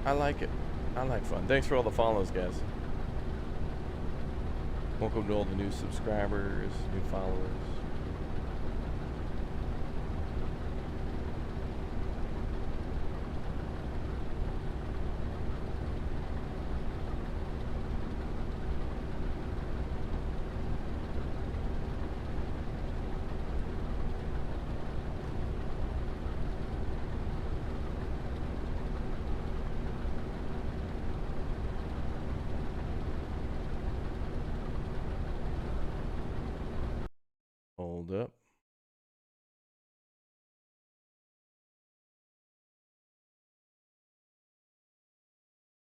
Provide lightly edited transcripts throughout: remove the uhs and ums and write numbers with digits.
I like it. I like fun. Thanks for all the follows, guys. Welcome to all the new subscribers, new followers. Hold up.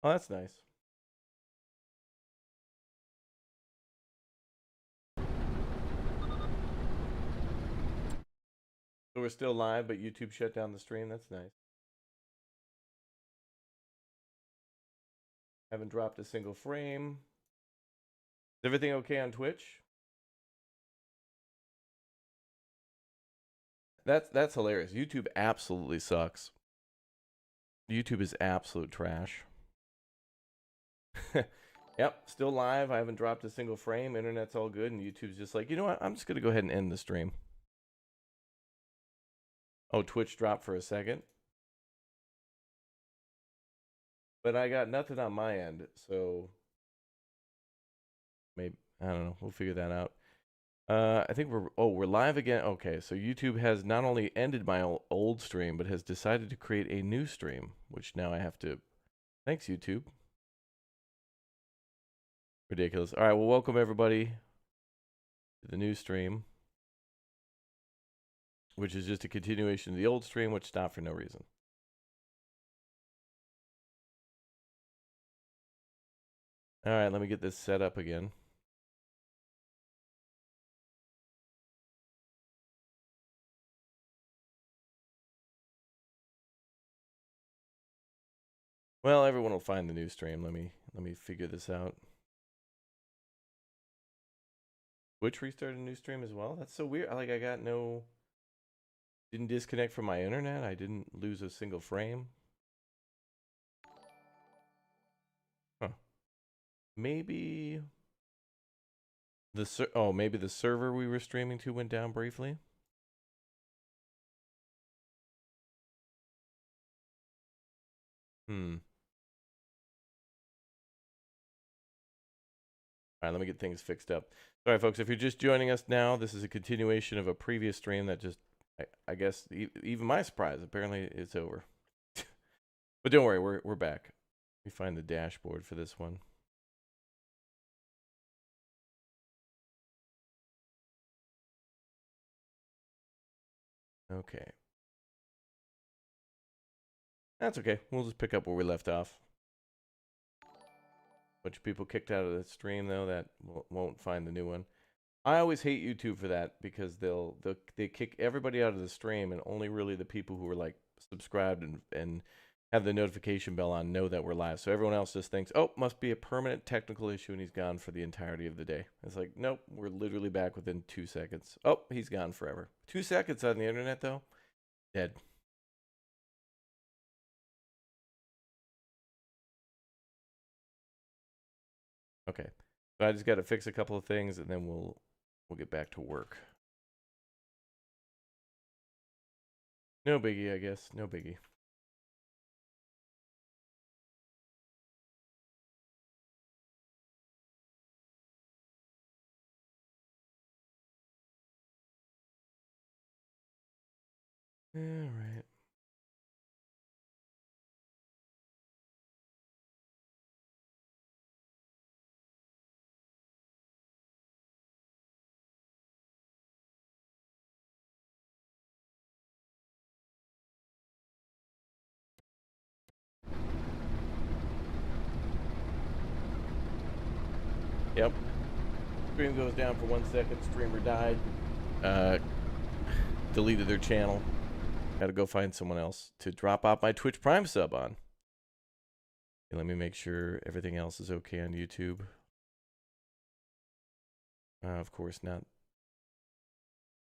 Oh, that's nice. So we're still live, but YouTube shut down the stream. That's nice. Haven't dropped a single frame. Is everything okay on Twitch? That's hilarious. YouTube absolutely sucks. YouTube is absolute trash. Yep, still live. I haven't dropped a single frame. Internet's all good, and YouTube's just like, you know what? I'm just gonna go ahead and end the stream. Oh, Twitch dropped for a second. But I got nothing on my end, so maybe I don't know. We'll figure that out. I think we're live again. Okay, so YouTube has not only ended my old stream, but has decided to create a new stream, which now I have to. Thanks, YouTube. Ridiculous. All right, well, welcome everybody to the new stream, which is just a continuation of the old stream, which stopped for no reason. All right, let me get this set up again. Well, everyone will find the new stream. Let me figure this out. Twitch restarted a new stream as well. That's so weird. Like I got no, didn't disconnect from my internet. I didn't lose a single frame. Huh. Maybe maybe the server we were streaming to went down briefly. All right, let me get things fixed up. Sorry, folks, if you're just joining us now, this is a continuation of a previous stream that just, I guess, even my surprise, apparently it's over. But don't worry, we're back. Let me find the dashboard for this one. Okay. That's okay. We'll just pick up where we left off. Bunch of people kicked out of the stream, though, that won't find the new one. I always hate YouTube for that because they kick everybody out of the stream, and only really the people who are like subscribed and have the notification bell on know that we're live. So everyone else just thinks, oh, must be a permanent technical issue, and he's gone for the entirety of the day. It's like, nope, we're literally back within 2 seconds. Oh, he's gone forever. 2 seconds on the internet, though, dead. Okay, so I just got to fix a couple of things, and then we'll get back to work. No biggie, I guess. No biggie. All right. Yep. Stream goes down for 1 second. Streamer died. Deleted their channel. Got to go find someone else to drop off my Twitch Prime sub on. Okay, let me make sure everything else is okay on YouTube. Of course not.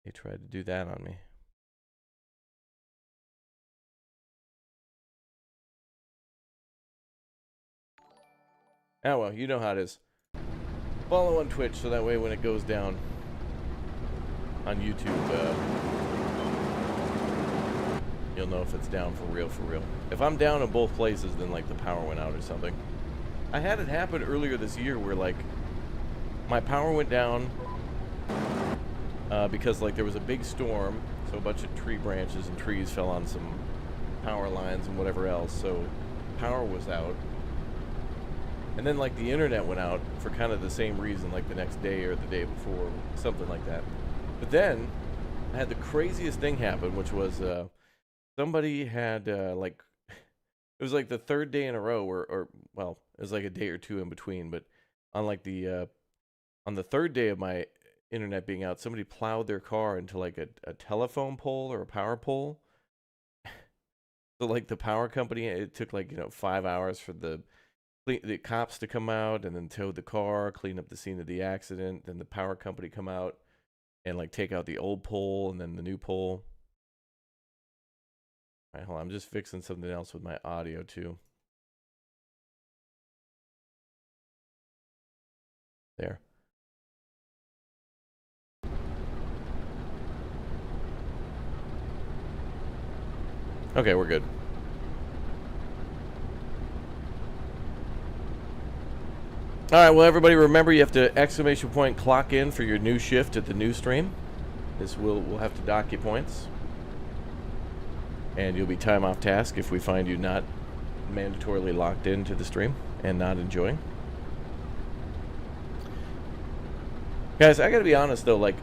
They tried to do that on me. Oh well, you know how it is. Follow on Twitch so that way when it goes down on YouTube, you'll know if it's down for real, for real. If I'm down in both places, then like the power went out or something. I had it happen earlier this year where like my power went down because like there was a big storm, so a bunch of tree branches and trees fell on some power lines and whatever else, so power was out. And then like the internet went out for kind of the same reason, like the next day or the day before, something like that. But then I had the craziest thing happen, which was somebody had like, it was like the third day in a row, or well, it was like a day or two in between, but on like the on the third day of my internet being out, somebody plowed their car into like a telephone pole or a power pole. So like the power company, it took like 5 hours for the cops to come out and then tow the car, clean up the scene of the accident. Then the power company come out and like take out the old pole and then the new pole. All right, hold on. I'm just fixing something else with my audio too. There. Okay, we're good. All right, well, everybody, remember you have to ! Clock in for your new shift at the new stream. This we'll have to dock you points, and you'll be time off task if we find you not mandatorily locked into the stream and not enjoying. Guys, I gotta be honest though, like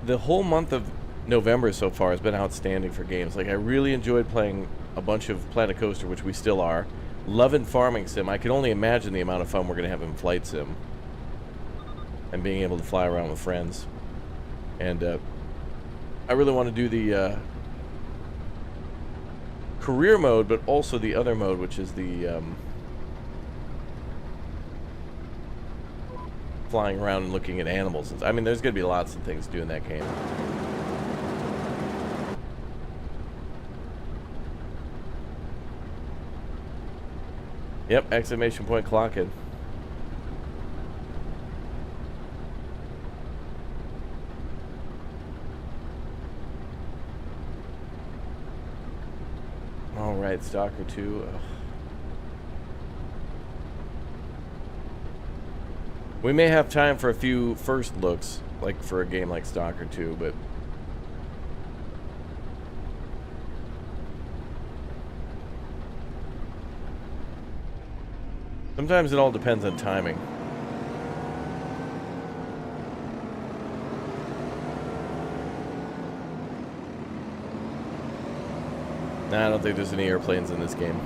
the whole month of November so far has been outstanding for games. Like I really enjoyed playing a bunch of Planet Coaster, which we still are. Loving Farming Sim. I can only imagine the amount of fun we're going to have in Flight Sim. And being able to fly around with friends. And I really want to do the career mode, but also the other mode, which is the flying around and looking at animals. I mean, there's going to be lots of things to do in that game. Yep, ! Clock in. Alright, Stalker 2. Ugh. We may have time for a few first looks, like for a game like Stalker 2, but sometimes it all depends on timing. Nah, I don't think there's any airplanes in this game.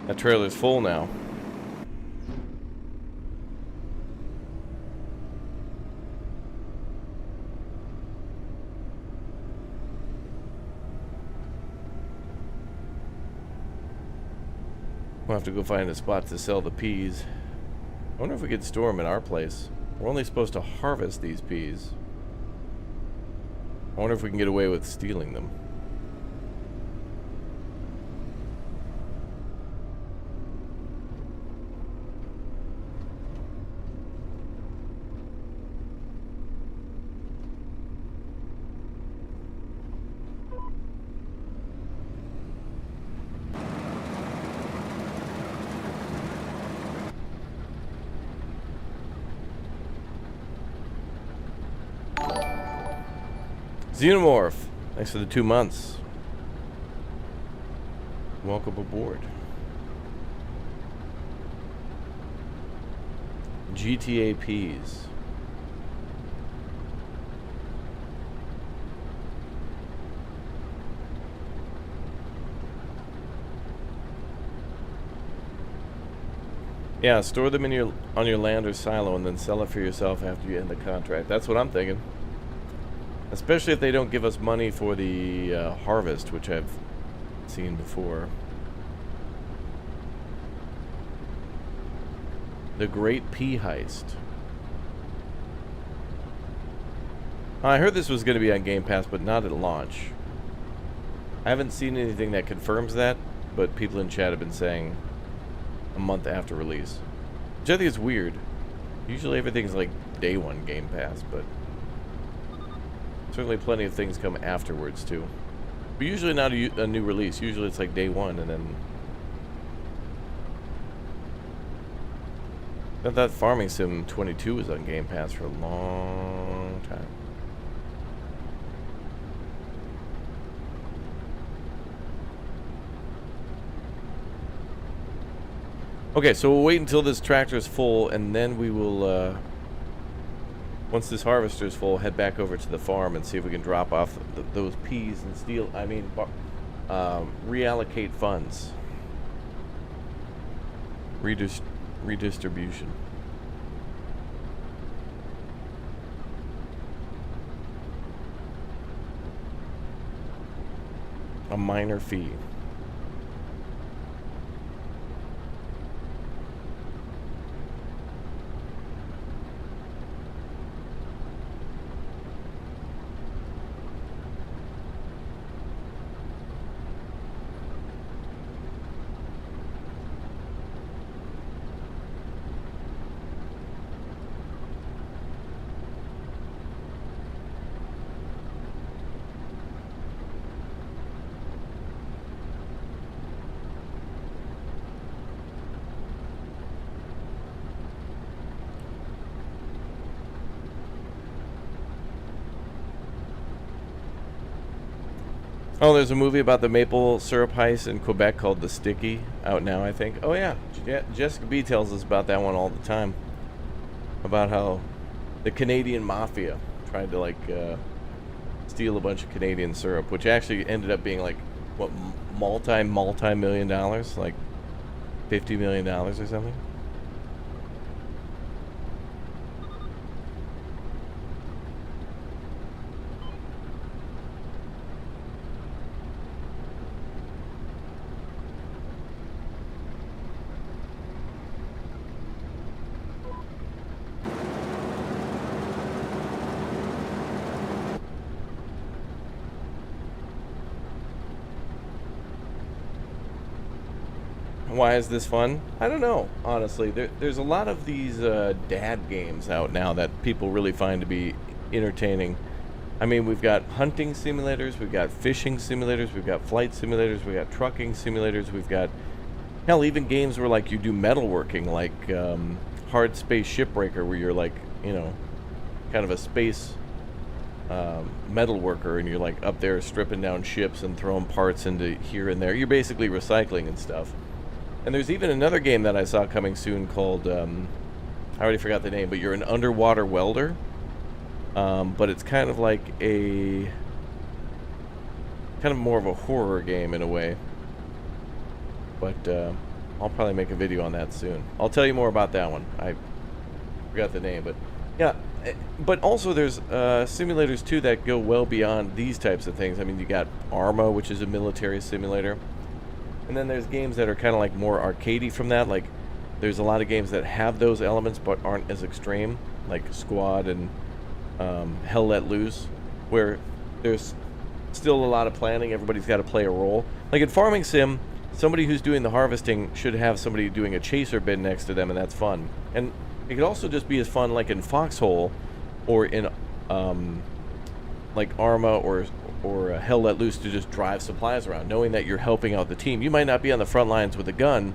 That trailer's full now. We'll have to go find a spot to sell the peas. I wonder if we could store them at our place. We're only supposed to harvest these peas. I wonder if we can get away with stealing them. Xenomorph, thanks for the 2 months. Welcome aboard. GTA Ps. Yeah, store them in on your land or silo and then sell it for yourself after you end the contract. That's what I'm thinking. Especially if they don't give us money for the harvest, which I've seen before. The Great Pea Heist. I heard this was going to be on Game Pass, but not at launch. I haven't seen anything that confirms that, but people in chat have been saying a month after release, which I think is weird. Usually everything's like day one Game Pass, but certainly plenty of things come afterwards too. But usually not a new release. Usually it's like day one, and then I thought Farming Sim 22 was on Game Pass for a long time. Okay, so we'll wait until this tractor is full, and then we will, once this harvester is full, head back over to the farm and see if we can drop off those peas and reallocate funds. Redistribution. A minor fee. Oh, there's a movie about the maple syrup heist in Quebec called The Sticky, out now, I think. Oh, yeah. Jessica B tells us about that one all the time. About how the Canadian mafia tried to, like, steal a bunch of Canadian syrup, which actually ended up being, like, what, multi-million dollars? Like, $50 million or something? Why is this fun? I don't know, honestly. There's a lot of these dad games out now that people really find to be entertaining. I mean, we've got hunting simulators, we've got fishing simulators, we've got flight simulators, we've got trucking simulators, we've got, hell, even games where, like, you do metalworking, like Hard Space Shipbreaker, where you're, like, you know, kind of a space metal worker, and you're, like, up there stripping down ships and throwing parts into here and there. You're basically recycling and stuff. And there's even another game that I saw coming soon called, I already forgot the name, but you're an underwater welder. But it's kind of like kind of more of a horror game in a way. But I'll probably make a video on that soon. I'll tell you more about that one. I forgot the name, but yeah. But also there's simulators too that go well beyond these types of things. I mean, you got Arma, which is a military simulator. And then there's games that are kind of like more arcadey from that. Like, there's a lot of games that have those elements but aren't as extreme, like Squad and Hell Let Loose, where there's still a lot of planning. Everybody's got to play a role. Like in Farming Sim, somebody who's doing the harvesting should have somebody doing a chaser bin next to them, and that's fun. And it could also just be as fun like in Foxhole or in like Arma or Hell Let Loose, to just drive supplies around, knowing that you're helping out the team. You might not be on the front lines with a gun,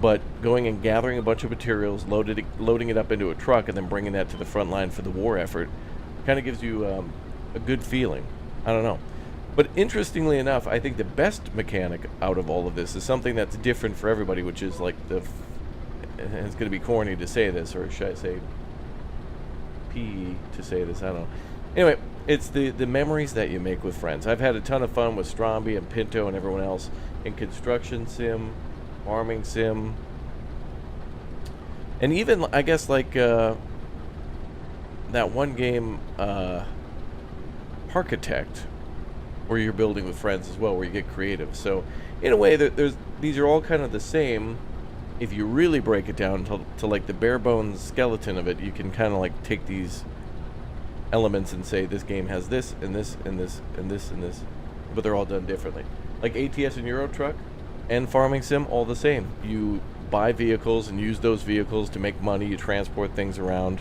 but going and gathering a bunch of materials, loading it up into a truck, and then bringing that to the front line for the war effort kind of gives you a good feeling. I don't know. But interestingly enough, I think the best mechanic out of all of this is something that's different for everybody, which is like it's going to be corny to say this, or should I say PE to say this? I don't know. Anyway, it's the memories that you make with friends. I've had a ton of fun with Stromby and Pinto and everyone else in construction sim, farming sim, and even, I guess, like that one game, Architect, where you're building with friends as well, where you get creative. So in a way, these are all kind of the same. If you really break it down to like the bare bones skeleton of it, you can kind of like take these elements and say this game has this and this and this and this and this, but they're all done differently. Like ATS and Euro Truck and Farming Sim, all the same. You buy vehicles and use those vehicles to make money. You transport things around,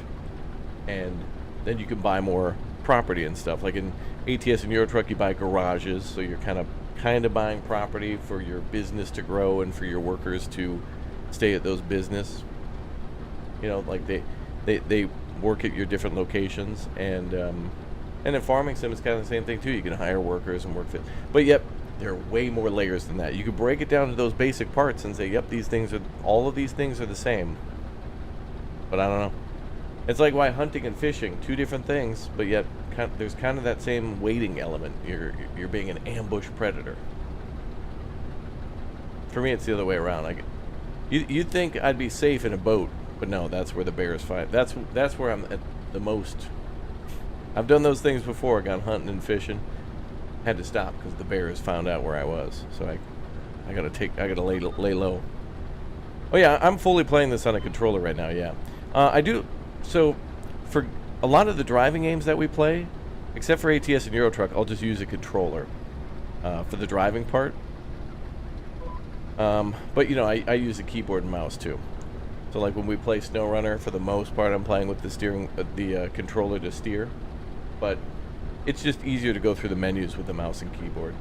and then you can buy more property and stuff. Like in ATS and Euro Truck, you buy garages, so you're kind of buying property for your business to grow and for your workers to stay at those business. You know, like they work at your different locations, and in Farming Sim, it's kind of the same thing too. You can hire workers and work fit, but yep, there are way more layers than that. You could break it down to those basic parts and say, yep, all of these things are the same. But I don't know. It's like why hunting and fishing, two different things, but yet there's kind of that same waiting element. You're being an ambush predator. For me, it's the other way around. You'd think I'd be safe in a boat, but no, that's where the bears fight. That's where I'm at the most. I've done those things before. Gone hunting and fishing. Had to stop because the bears found out where I was. So I gotta lay low. Oh yeah, I'm fully playing this on a controller right now. Yeah, I do. So for a lot of the driving games that we play, except for ATS and Euro Truck, I'll just use a controller for the driving part. But you know, I use a keyboard and mouse too. So like when we play SnowRunner, for the most part, I'm playing with the controller to steer. But it's just easier to go through the menus with the mouse and keyboard.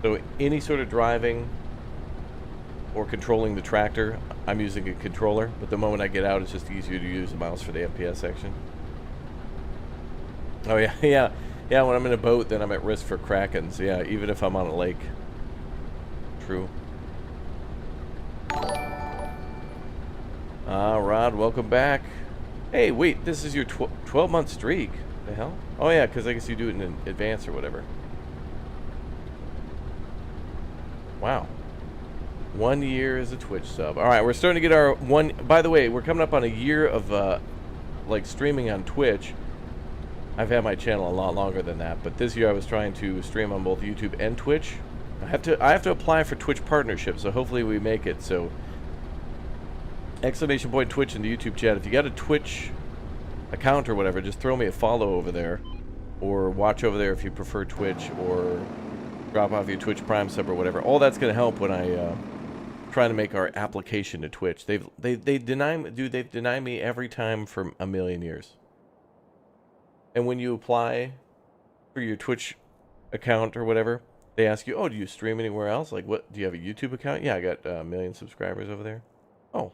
So any sort of driving or controlling the tractor, I'm using a controller. But the moment I get out, it's just easier to use the mouse for the FPS section. Oh yeah, yeah. When I'm in a boat, then I'm at risk for krakens. Yeah, even if I'm on a lake. True. Rod, welcome back. Hey, wait, this is your 12-month streak. The hell? Oh yeah, because I guess you do it in advance or whatever. Wow. 1 year as a Twitch sub. All right, we're starting to get our one. By the way, we're coming up on a year of like streaming on Twitch. I've had my channel a lot longer than that, but this year I was trying to stream on both YouTube and Twitch. I have to apply for Twitch partnership, so hopefully we make it. So exclamation point Twitch in the YouTube chat. If you got a Twitch account or whatever, just throw me a follow over there, or watch over there if you prefer Twitch, or drop off your Twitch Prime sub or whatever. All that's going to help when I try to make our application to Twitch. They deny me, dude. They've denied me every time for a million years. And when you apply for your Twitch account or whatever, they ask you, "Oh, do you stream anywhere else? Like, what? Do you have a YouTube account?" "Yeah, I got a million subscribers over there." "Oh,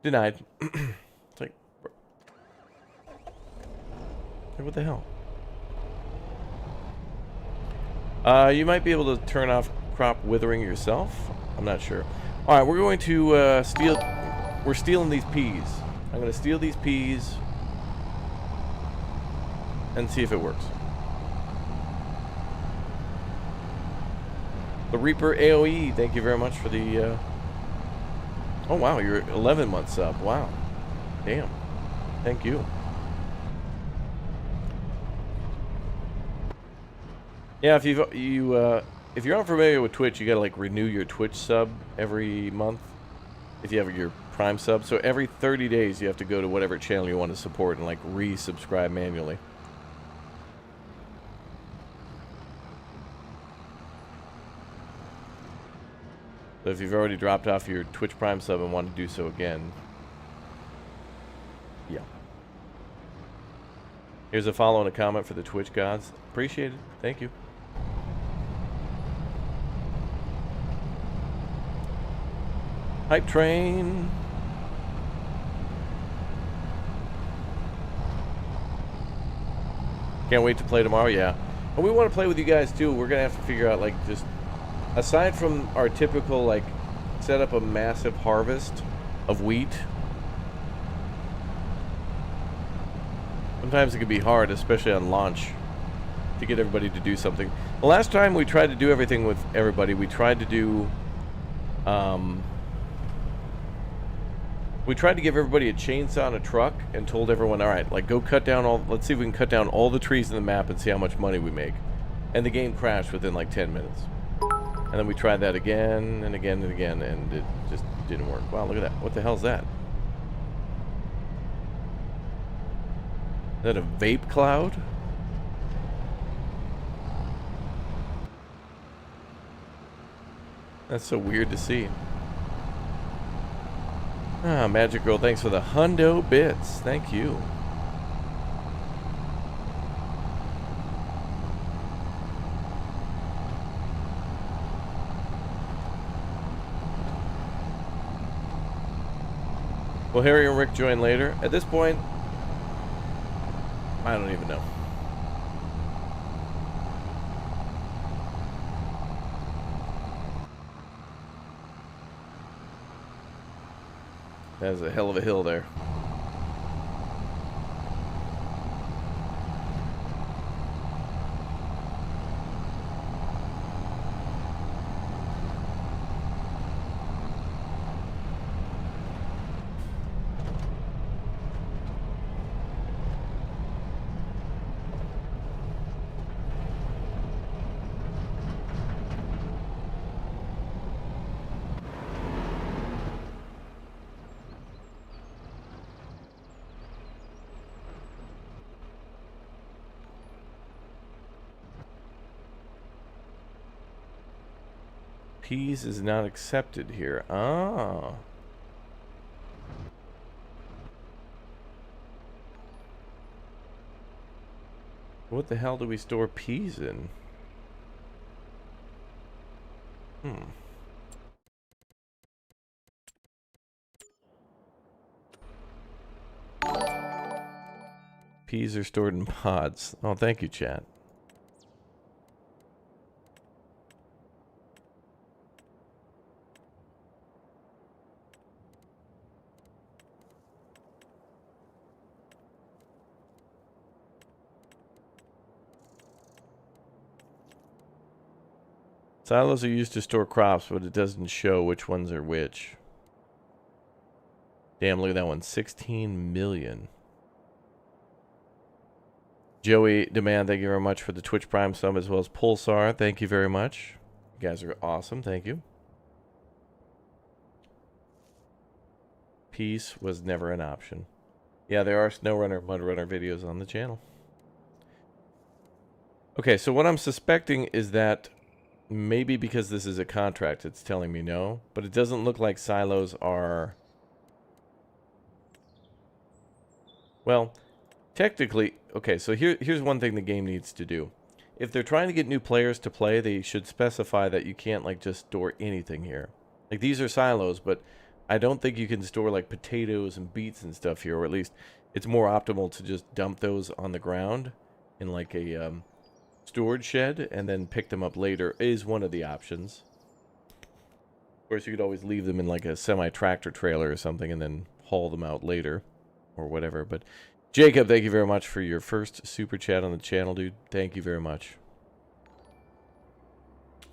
denied." It's like, what the hell? You might be able to turn off crop withering yourself. I'm not sure. All right, we're going to steal. We're stealing these peas. I'm going to steal these peas and see if it works. The Reaper AOE, thank you very much for the. Oh wow, you're 11 months up. Wow, damn. Thank you. Yeah, if if you're unfamiliar with Twitch, you gotta like renew your Twitch sub every month. If you have your Prime sub, so every 30 days you have to go to whatever channel you want to support and like resubscribe manually. So if you've already dropped off your Twitch Prime sub and want to do so again, yeah. Here's a follow and a comment for the Twitch gods. Appreciate it. Thank you. Hype train. Can't wait to play tomorrow. Yeah. And we want to play with you guys too. We're gonna have to figure out, like, just aside from our typical, like, set up a massive harvest of wheat. Sometimes it can be hard, especially on launch, to get everybody to do something. The last time we tried to do everything with everybody, we tried to do, we tried to give everybody a chainsaw and a truck and told everyone, all right, like, go cut down all, let's see if we can cut down all the trees in the map and see how much money we make. And the game crashed within like 10 minutes. And then we tried that again and again and again, and it just didn't work. Wow, look at that. What the hell's that? Is that a vape cloud? That's so weird to see. Ah, Magic Girl, thanks for the hundo bits. Thank you. Will Harry and Rick join later? At this point, I don't even know. That is a hell of a hill there. Peas is not accepted here. Ah. What the hell do we store peas in? Peas are stored in pods. Oh, thank you, chat. Silos are used to store crops, but it doesn't show which ones are which. Damn, look at that one. 16 million. Joey Demand, thank you very much for the Twitch Prime sub, as well as Pulsar. Thank you very much. You guys are awesome. Thank you. Peace was never an option. Yeah, there are SnowRunner, MudRunner videos on the channel. Okay, so what I'm suspecting is that maybe because this is a contract, it's telling me no, but it doesn't look like silos are... Well, technically, okay, so here's one thing the game needs to do. If they're trying to get new players to play, they should specify that you can't, like, just store anything here. Like, these are silos, but I don't think you can store, like, potatoes and beets and stuff here, or at least it's more optimal to just dump those on the ground in, like, a storage shed and then pick them up later is one of the options. Of course, you could always leave them in, like, a semi-tractor trailer or something and then haul them out later or whatever, but... Jacob, thank you very much for your first super chat on the channel, dude. Thank you very much.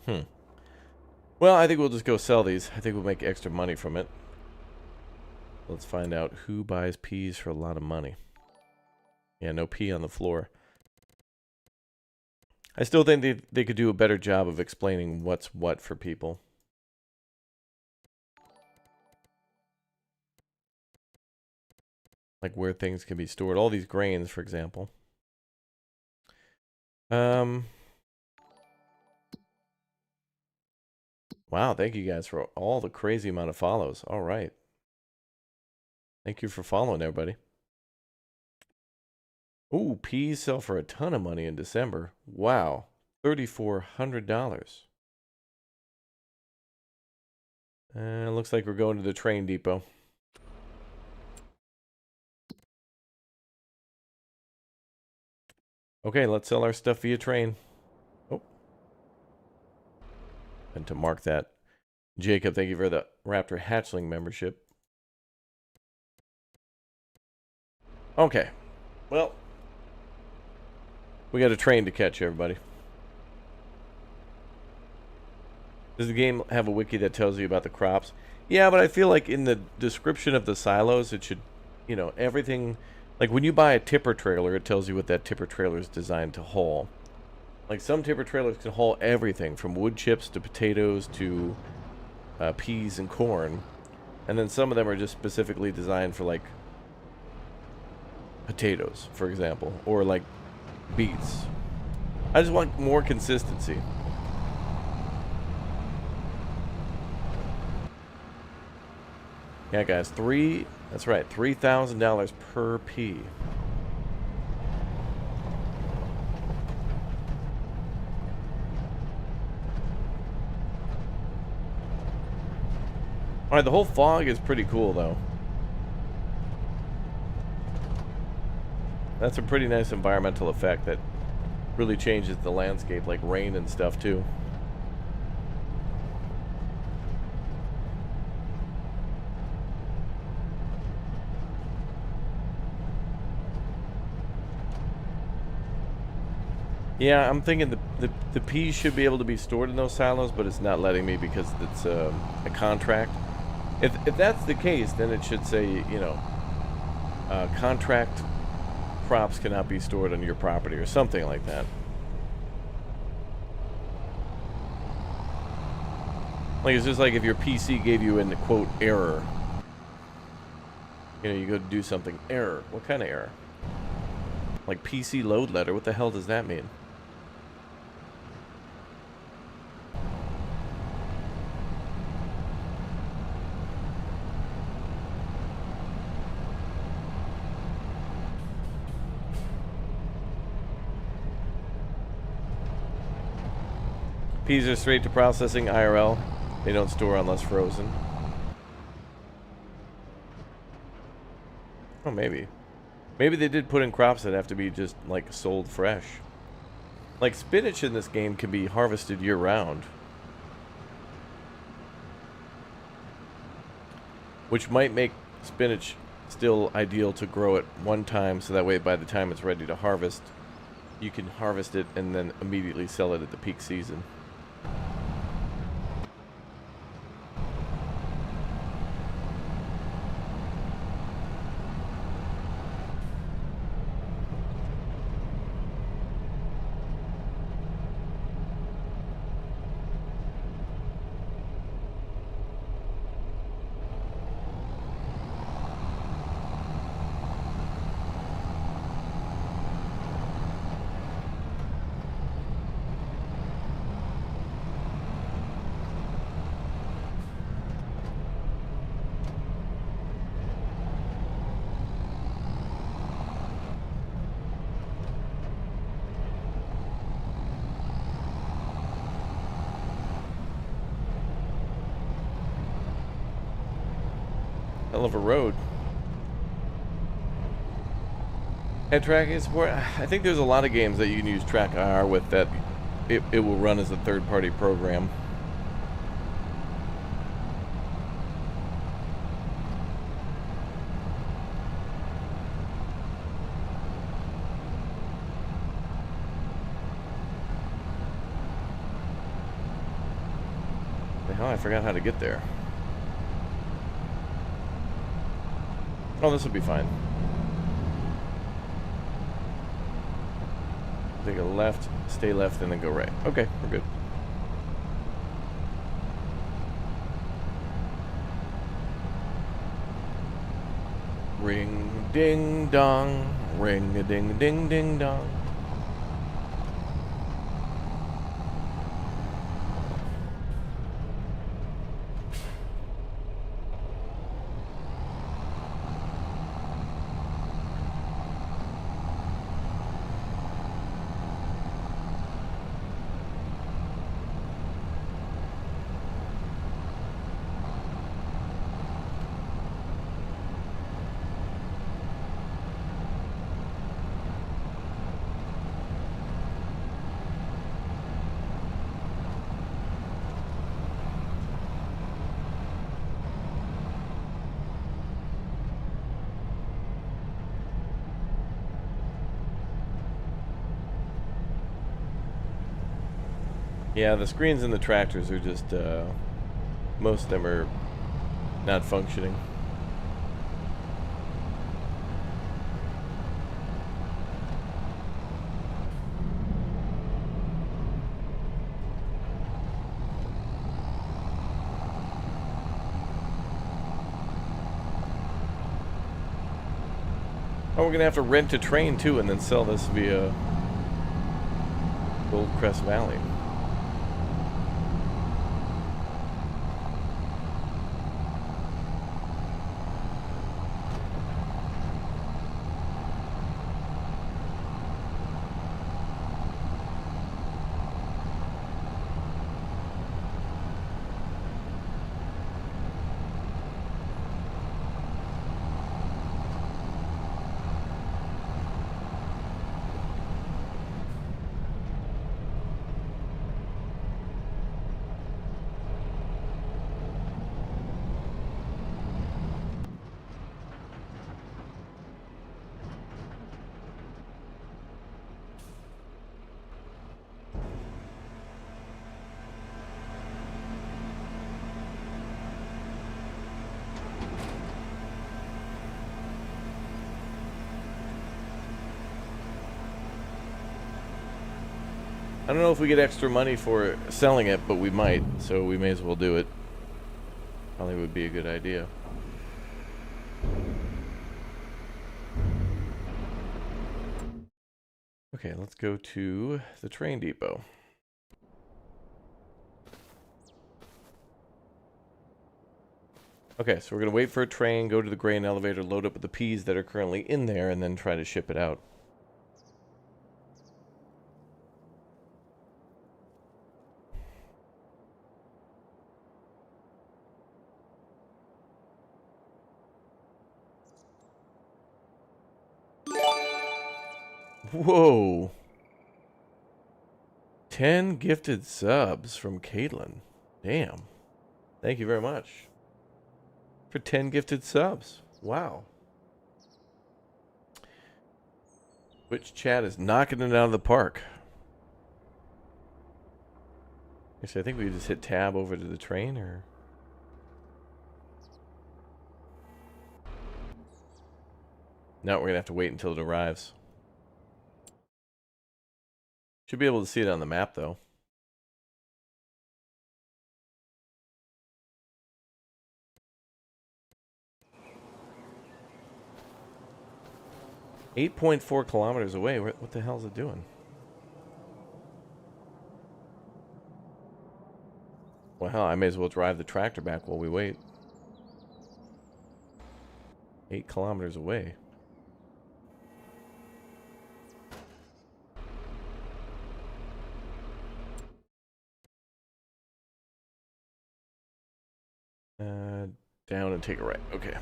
Well, I think we'll just go sell these. I think we'll make extra money from it. Let's find out who buys peas for a lot of money. Yeah, no pea on the floor. I still think they could do a better job of explaining what's what for people. Like where things can be stored. All these grains, for example. Wow, thank you guys for all the crazy amount of follows. All right. Thank you for following, everybody. Ooh, peas sell for a ton of money in December. Wow. $3,400. Looks like we're going to the train depot. Okay, let's sell our stuff via train. and to mark that. Jacob, thank you for the Raptor Hatchling membership. Okay. Well, we got a train to catch, everybody. Does the game have a wiki that tells you about the crops? Yeah, but I feel like in the description of the silos, it should, you know, everything. Like when you buy a tipper trailer, it tells you what that tipper trailer is designed to haul. Like some tipper trailers can haul everything from wood chips to potatoes to peas and corn. And then some of them are just specifically designed for like potatoes, for example, or like beets. I just want more consistency. Yeah, guys, that's right, $3,000 per pea. Alright, the whole fog is pretty cool, though. That's a pretty nice environmental effect that really changes the landscape, like rain and stuff, too. Yeah, I'm thinking the peas should be able to be stored in those silos, but it's not letting me because it's a contract. If that's the case, then it should say, you know, contract crops cannot be stored on your property or something like that. Like, it's just like if your PC gave you an, quote, error. You know, you go to do something, error. What kind of error? Like PC load letter, what the hell does that mean? Peas are straight to processing IRL. They don't store unless frozen. Oh, maybe. Maybe they did put in crops that have to be just, like, sold fresh. Like, spinach in this game can be harvested year-round. Which might make spinach still ideal to grow at one time, so that way by the time it's ready to harvest, you can harvest it and then immediately sell it at the peak season. Hell of a road. Head tracking support. I think there's a lot of games that you can use Track IR with that it will run as a third-party program. The hell, I forgot how to get there. Oh, this will be fine. Take a left, stay left, and then go right. Okay, we're good. Ring ding dong, ring a ding ding ding dong. Yeah, the screens in the tractors are just, most of them are not functioning. Oh, we're gonna have to rent a train too and then sell this via Goldcrest Valley. I don't know if we get extra money for selling it, but we might, so we may as well do it. Probably would be a good idea. Okay, let's go to the train depot. Okay, so we're going to wait for a train, go to the grain elevator, load up with the peas that are currently in there, and then try to ship it out. Whoa. 10 gifted subs from Caitlin. Damn. Thank you very much for 10 gifted subs. Wow. Twitch chat is knocking it out of the park. Actually, I think we just hit tab over to the train, or... No, we're going to have to wait until it arrives. Should be able to see it on the map, though. .4 kilometers away. What the hell is it doing? Well, hell, I may as well drive the tractor back while we wait. 8 kilometers away. Down and take a right. Okay.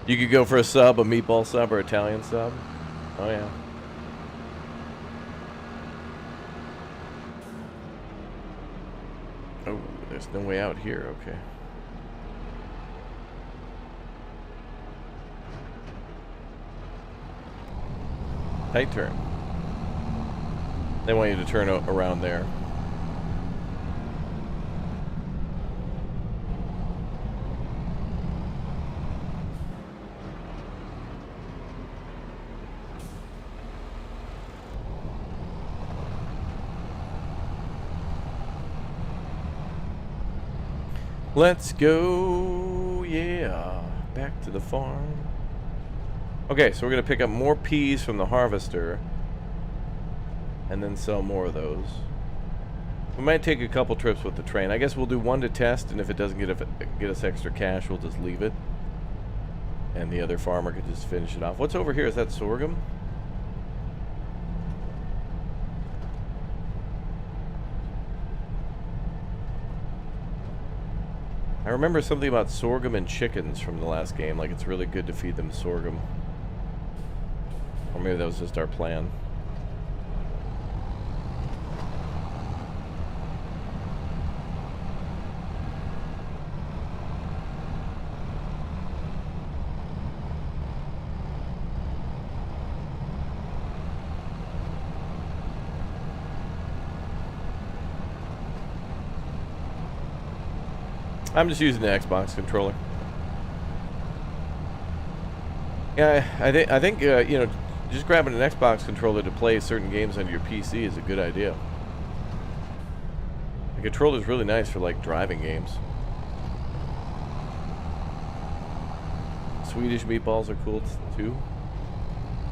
You could go for a sub, a meatball sub, or Italian sub. Oh, yeah. Oh, there's no way out here. Okay. Tight turn. They want you to turn around there. Let's go, yeah, back to the farm. Okay, so we're going to pick up more peas from the harvester and then sell more of those. We might take a couple trips with the train. I guess we'll do one to test, and if it doesn't get us extra cash, we'll just leave it. And the other farmer could just finish it off. What's over here? Is that sorghum? I remember something about sorghum and chickens from the last game, like it's really good to feed them sorghum. Or maybe that was just our plan. I'm just using the Xbox controller. Yeah, I think you know, just grabbing an Xbox controller to play certain games on your PC is a good idea. The controller is really nice for like driving games. Swedish meatballs are cool too.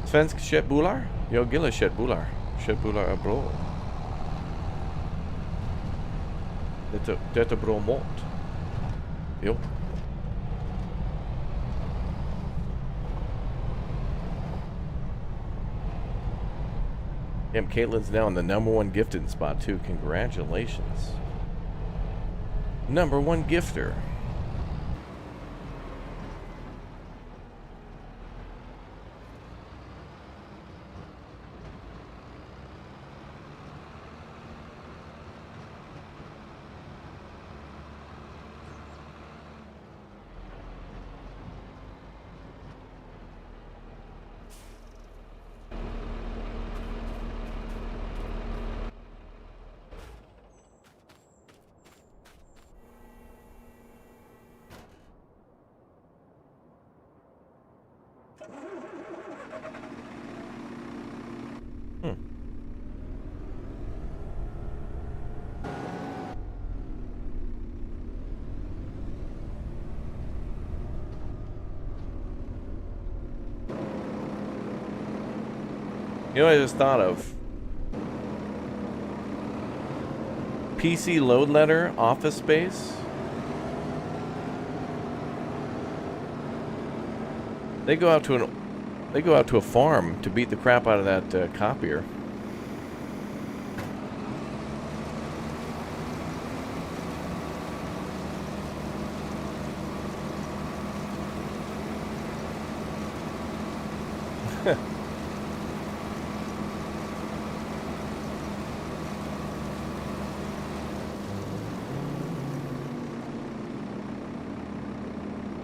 Svensk köttbullar? Jag gillar köttbullar. Köttbullar är bra. Det är bra mat. Jo. Damn, Caitlin's now in the #1 gifted spot too. Congratulations. #1 gifter. You know what I just thought of? PC load letter, Office Space. They go out to a farm to beat the crap out of that copier.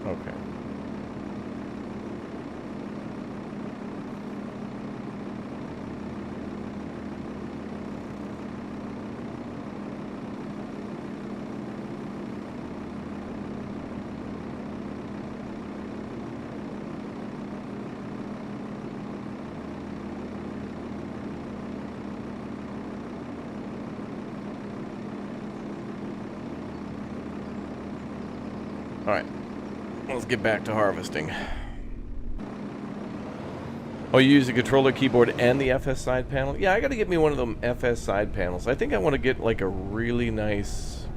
Okay. All right. Let's get back to harvesting. Oh, you use the controller, keyboard, and the FS side panel? Yeah, I gotta get me one of them FS side panels. I think I want to get like a really nice...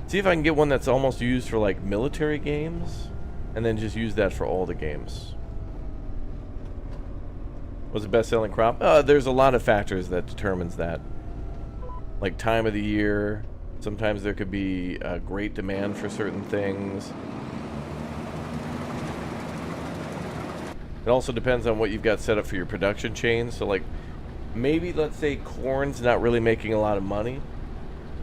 See if I can get one that's almost used for like military games, and then just use that for all the games. What's the best-selling crop? There's a lot of factors that determines that. Like time of the year. Sometimes there could be a great demand for certain things. It also depends on what you've got set up for your production chain. So like, maybe let's say corn's not really making a lot of money.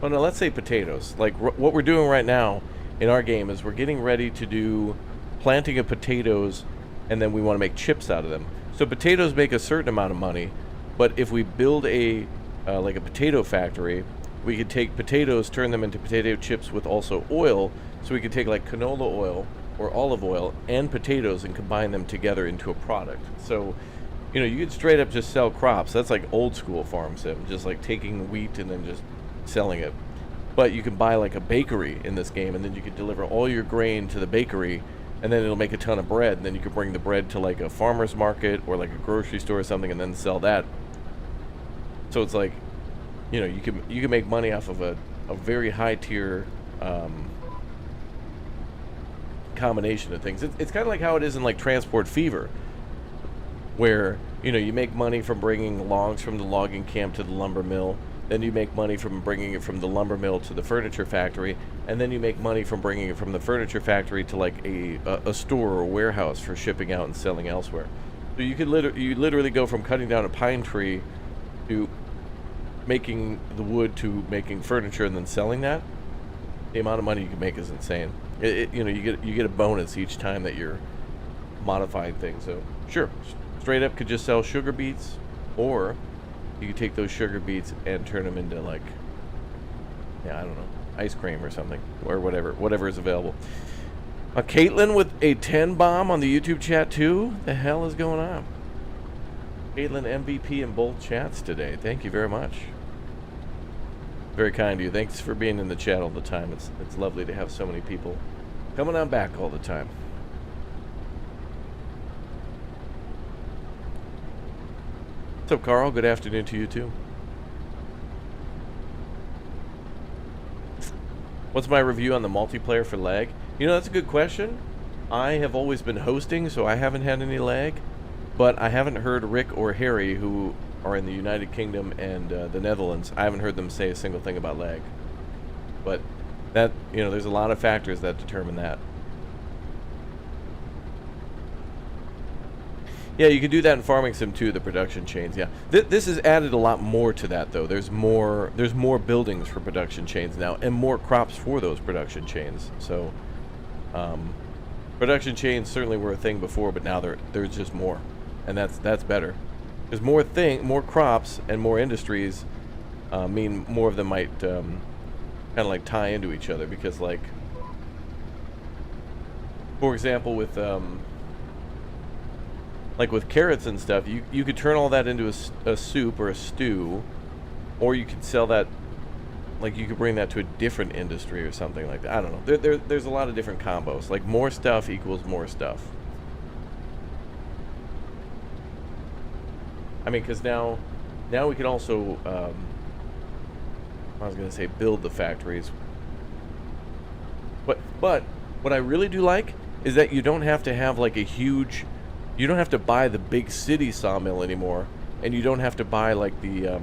Oh no, let's say potatoes. Like what we're doing right now in our game is we're getting ready to do planting of potatoes, and then we want to make chips out of them. So potatoes make a certain amount of money, but if we build a like a potato factory, we could take potatoes, turn them into potato chips with also oil. So we could take like canola oil or olive oil and potatoes and combine them together into a product. So, you know, you could straight up just sell crops. That's like old school farm sim, just like taking wheat and then just selling it. But you can buy like a bakery in this game, and then you could deliver all your grain to the bakery, and then it'll make a ton of bread, and then you could bring the bread to like a farmer's market or like a grocery store or something, and then sell that. So it's like, you know, you can make money off of a very high tier combination of things. It's kind of like how it is in like Transport Fever, where, you know, you make money from bringing logs from the logging camp to the lumber mill, then you make money from bringing it from the lumber mill to the furniture factory, and then you make money from bringing it from the furniture factory to like a store or warehouse for shipping out and selling elsewhere. So you could literally go from cutting down a pine tree to making the wood to making furniture and then selling that. The amount of money you can make is insane. You know, you get a bonus each time that you're modifying things. So sure, straight up could just sell sugar beets, or you could take those sugar beets and turn them into like, yeah, I don't know, ice cream or something, or whatever is available. Caitlin with a 10 bomb on the YouTube chat too. The hell is going on? Caitlin MVP in both chats today. Thank you very much. Very kind of you. Thanks for being in the chat all the time. It's lovely to have so many people coming on back all the time. What's up, Carl? Good afternoon to you too. What's my review on the multiplayer for lag? You know, that's a good question. I have always been hosting, so I haven't had any lag. But I haven't heard Rick or Harry, who are in the United Kingdom and the Netherlands, I haven't heard them say a single thing about lag. But that, you know, there's a lot of factors that determine that. Yeah, you can do that in Farming Sim too, the production chains. Yeah, this has added a lot more to that though. There's more buildings for production chains now, and more crops for those production chains. So, production chains certainly were a thing before, but now there's just more, and that's better. Because more crops and more industries mean more of them might kind of like tie into each other. Because, like, for example, with like with carrots and stuff, you could turn all that into a soup or a stew, or you could sell that, like you could bring that to a different industry or something like that. I don't know. There's a lot of different combos. Like more stuff equals more stuff. I mean, because now we can also, I was going to say build the factories. But what I really do like is that you don't have to have like a huge, you don't have to buy the big city sawmill anymore, and you don't have to buy like the,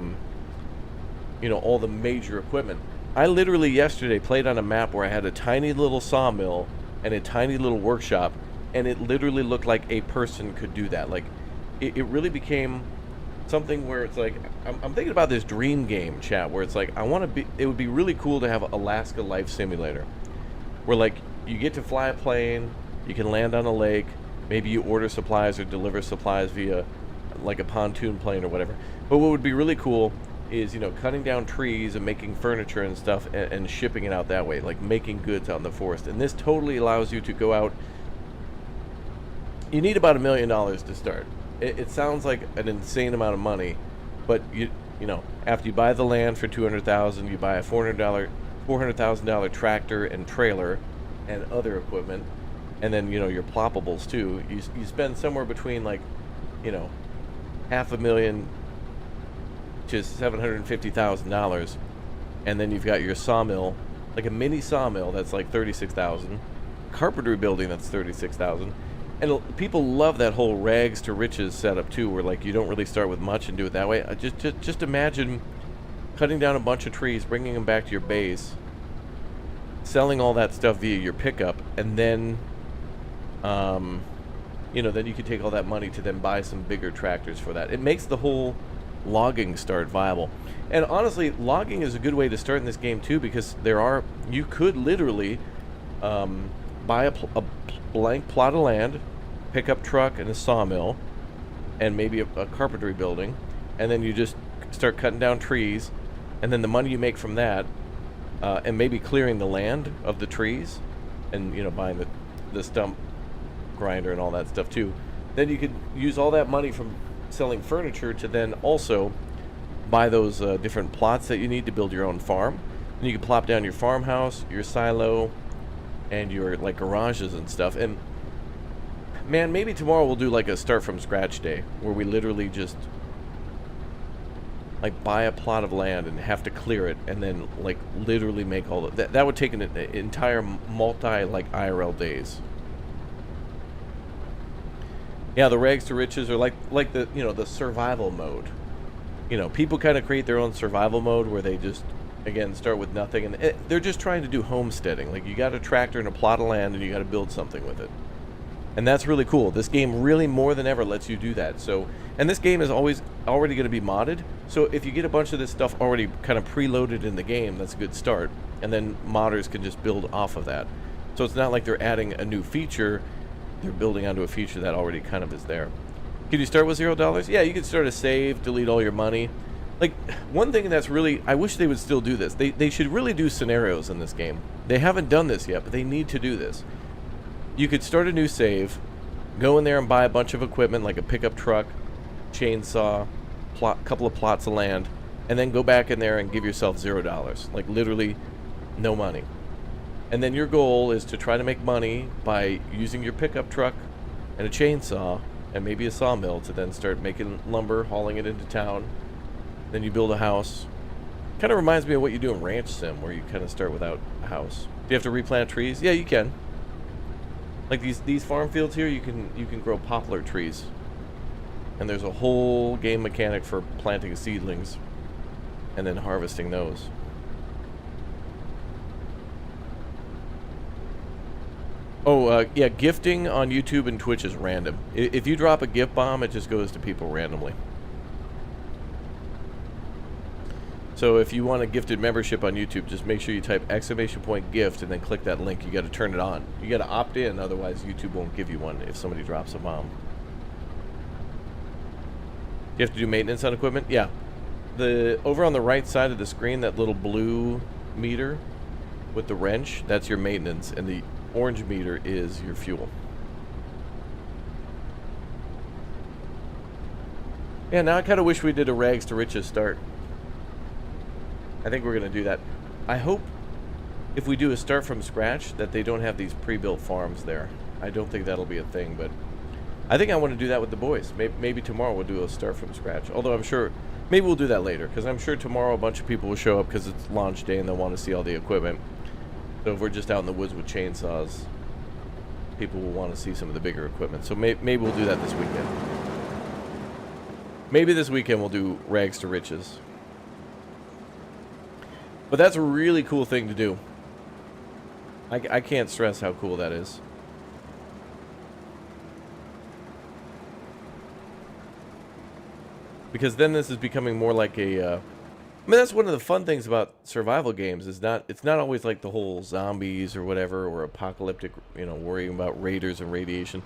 you know, all the major equipment. I literally yesterday played on a map where I had a tiny little sawmill and a tiny little workshop, and it literally looked like a person could do that. Like, it really became something where it's like, I'm thinking about this dream game, chat, where it's like, it would be really cool to have Alaska Life Simulator, where like, you get to fly a plane, you can land on a lake, maybe you order supplies or deliver supplies via like a pontoon plane or whatever. But what would be really cool is, you know, cutting down trees and making furniture and stuff and shipping it out that way, like making goods out in the forest. And this totally allows you to go out. You need about $1 million to start. It sounds like an insane amount of money, but you know, after you buy the land for $200,000, you buy a $400,000 tractor and trailer and other equipment, and then, you know, your ploppables too. You spend somewhere between, like, you know, $500,000 to $750,000, and then you've got your sawmill, like a mini sawmill that's like $36,000, carpentry building that's $36,000. And people love that whole rags to riches setup too, where like you don't really start with much and do it that way. Just imagine cutting down a bunch of trees, bringing them back to your base, selling all that stuff via your pickup, and then, you know, then you could take all that money to then buy some bigger tractors for that. It makes the whole logging start viable. And honestly, logging is a good way to start in this game too, because you could literally buy a blank plot of land, pickup truck and a sawmill, and maybe a carpentry building, and then you just start cutting down trees, and then the money you make from that, and maybe clearing the land of the trees, and, you know, buying the stump grinder and all that stuff too. Then you could use all that money from selling furniture to then also buy those different plots that you need to build your own farm. And you can plop down your farmhouse, your silo, and your like garages and stuff. And man, maybe tomorrow we'll do like a start from scratch day, where we literally just like buy a plot of land and have to clear it, and then like literally make all of that. That would take an entire multi like IRL days. Yeah, the rags to riches are like the, you know, the survival mode. You know, people kind of create their own survival mode where they just, again, start with nothing, and they're just trying to do homesteading. Like, you got a tractor and a plot of land, and you got to build something with it, and that's really cool. This game really more than ever lets you do that. So, and this game is already going to be modded. So if you get a bunch of this stuff already kind of preloaded in the game, that's a good start. And then modders can just build off of that. So it's not like they're adding a new feature; they're building onto a feature that already kind of is there. Can you start with $0? Yeah, you can start a save, delete all your money. Like, one thing that's really, I wish they would still do this. They should really do scenarios in this game. They haven't done this yet, but they need to do this. You could start a new save, go in there and buy a bunch of equipment like a pickup truck, chainsaw, couple of plots of land, and then go back in there and give yourself $0. Like, literally no money. And then your goal is to try to make money by using your pickup truck and a chainsaw and maybe a sawmill to then start making lumber, hauling it into town. Then you build a house. Kind of reminds me of what you do in Ranch Sim, where you kind of start without a house. Do you have to replant trees? Yeah, you can. Like these farm fields here, you can grow poplar trees. And there's a whole game mechanic for planting seedlings and then harvesting those. Oh, yeah, gifting on YouTube and Twitch is random. If you drop a gift bomb, it just goes to people randomly. So if you want a gifted membership on YouTube, just make sure you type !gift and then click that link. You got to turn it on. You got to opt in, otherwise YouTube won't give you one if somebody drops a bomb. You have to do maintenance on equipment? Yeah. Over on the right side of the screen, that little blue meter with the wrench, that's your maintenance, and the orange meter is your fuel. Yeah, now I kind of wish we did a rags to riches start. I think we're going to do that. I hope if we do a start from scratch that they don't have these pre-built farms there. I don't think that'll be a thing, but I think I want to do that with the boys. Maybe tomorrow we'll do a start from scratch. Although I'm sure, maybe we'll do that later, because I'm sure tomorrow a bunch of people will show up because it's launch day and they'll want to see all the equipment. So if we're just out in the woods with chainsaws, people will want to see some of the bigger equipment. So maybe we'll do that this weekend. Maybe this weekend we'll do rags to riches. But that's a really cool thing to do. I can't stress how cool that is. Because then this is becoming more like a... I mean, that's one of the fun things about survival games. It's not always like the whole zombies or whatever, or apocalyptic, you know, worrying about raiders and radiation.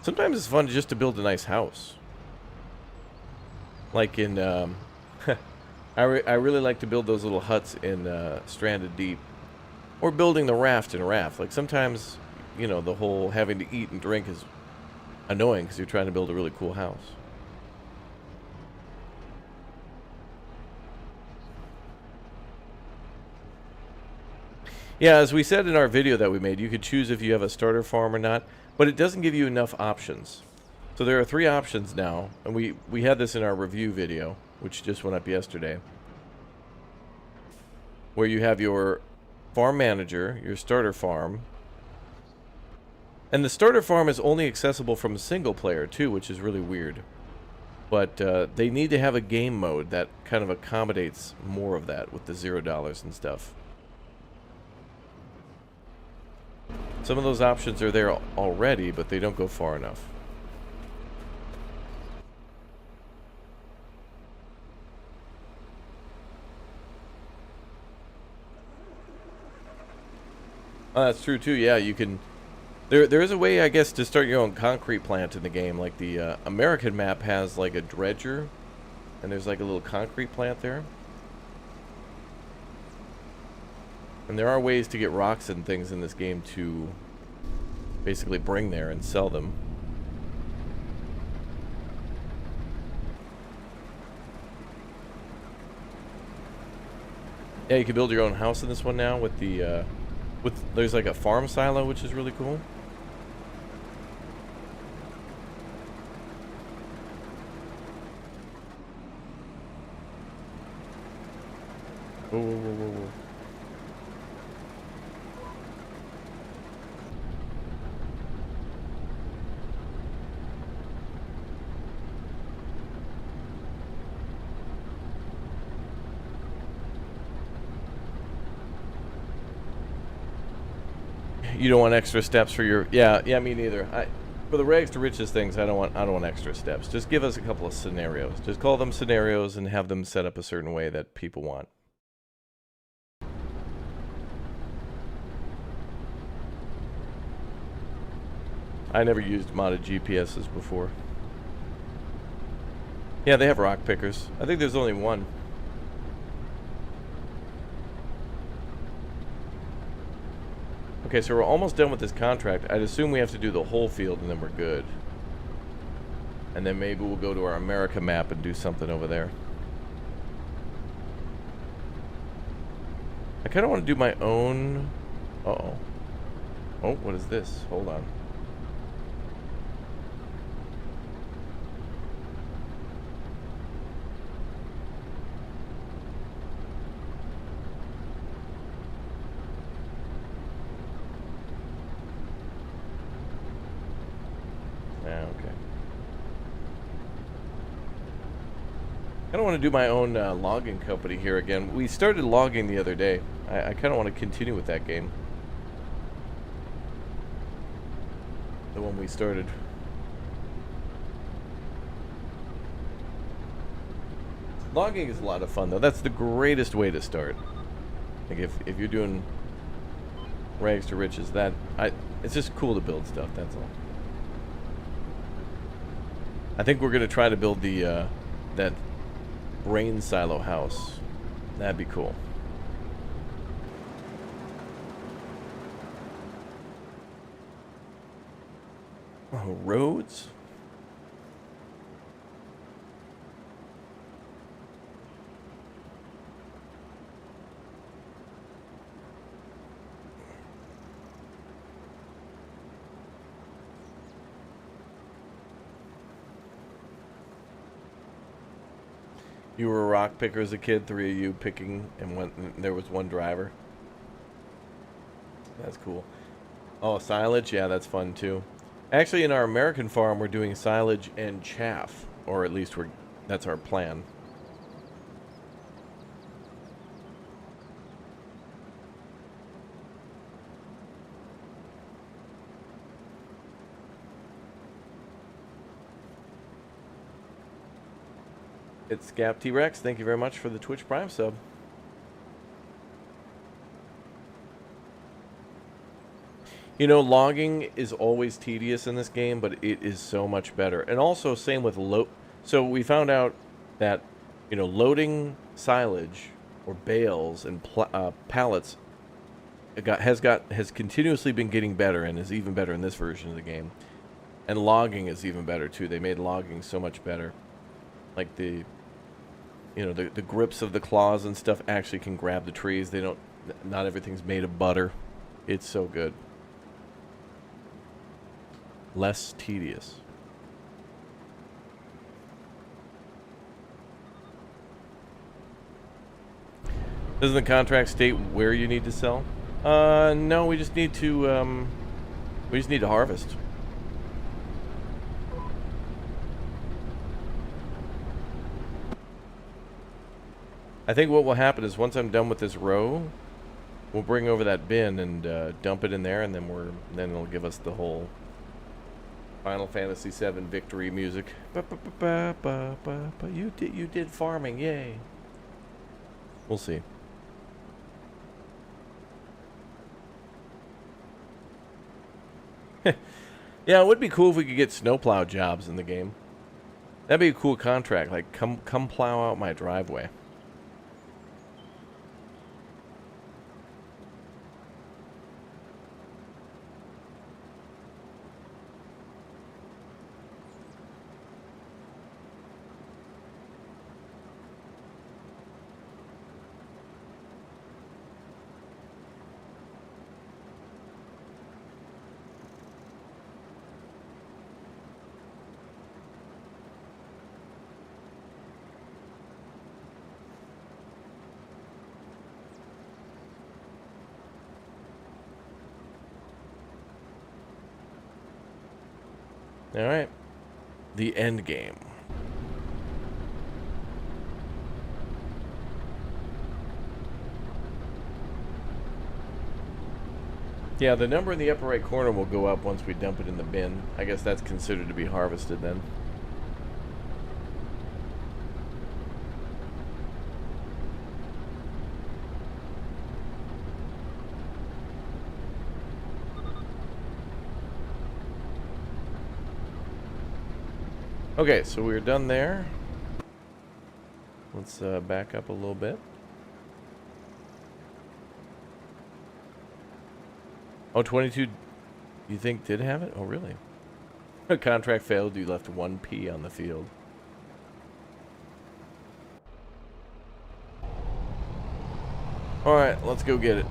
Sometimes it's fun just to build a nice house. Like in... I really like to build those little huts in Stranded Deep. Or building the raft in Raft. Like sometimes, you know, the whole having to eat and drink is annoying because you're trying to build a really cool house. Yeah, as we said in our video that we made, you could choose if you have a starter farm or not, but it doesn't give you enough options. So there are 3 options now, and we had this in our review video, which just went up yesterday, where you have your farm manager, your starter farm, and the starter farm is only accessible from a single player too, which is really weird. But they need to have a game mode that kind of accommodates more of that with the $0 and stuff. Some of those options are there already, but they don't go far enough. Oh, that's true too. Yeah, you can. There is a way, I guess, to start your own concrete plant in the game. Like the American map has like a dredger, and there's like a little concrete plant there. And there are ways to get rocks and things in this game to basically bring there and sell them. Yeah, you can build your own house in this one now with the there's like a farm silo, which is really cool. Whoa, whoa, whoa, whoa, whoa. You don't want extra steps for your... Yeah, me neither. For the rags to riches things, I don't want extra steps. Just give us a couple of scenarios. Just call them scenarios and have them set up a certain way that people want. I never used modded GPSs before. Yeah, they have rock pickers. I think there's only one. Okay, so we're almost done with this contract. I'd assume we have to do the whole field and then we're good. And then maybe we'll go to our America map and do something over there. I kind of want to do my own... Uh-oh. Oh, what is this? Hold on. Yeah, okay. I kind of want to do my own logging company here again. We started logging the other day. I kind of want to continue with that game. The one we started. Logging is a lot of fun, though. That's the greatest way to start. Like, if you're doing rags to riches, it's just cool to build stuff, that's all. I think we're going to try to build the, that grain silo house. That'd be cool. Oh, roads? You were a rock picker as a kid, 3 of you picking, and there was one driver. That's cool. Oh, silage? Yeah, that's fun too. Actually, in our American farm, we're doing silage and chaff, or at least that's our plan. It's Scap T-Rex. Thank you very much for the Twitch Prime sub. You know, logging is always tedious in this game, but it is so much better. And also, same with so we found out that, you know, loading silage or bales and pallets has continuously been getting better, and is even better in this version of the game. And logging is even better too. They made logging so much better. Like the grips of the claws and stuff actually can grab the trees. Not everything's made of butter. It's so good. Less tedious. Doesn't the contract state where you need to sell? No, we just need to harvest. I think what will happen is once I'm done with this row, we'll bring over that bin and dump it in there, and then it'll give us the whole Final Fantasy VII victory music. You did farming, yay! We'll see. Yeah, it would be cool if we could get snowplow jobs in the game. That'd be a cool contract. Like, come plow out my driveway. Alright. The end game. Yeah, the number in the upper right corner will go up once we dump it in the bin. I guess that's considered to be harvested then. Okay, so we're done there. Let's back up a little bit. Oh, 22, you think did have it? Oh, really? A contract failed. You left 1P on the field. All right, let's go get it.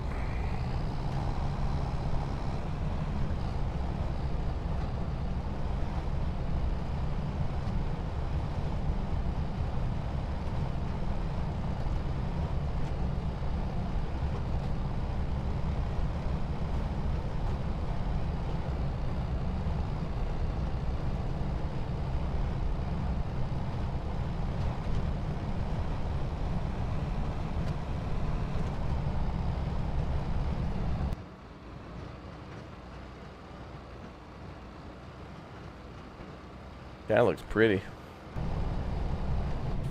That looks pretty.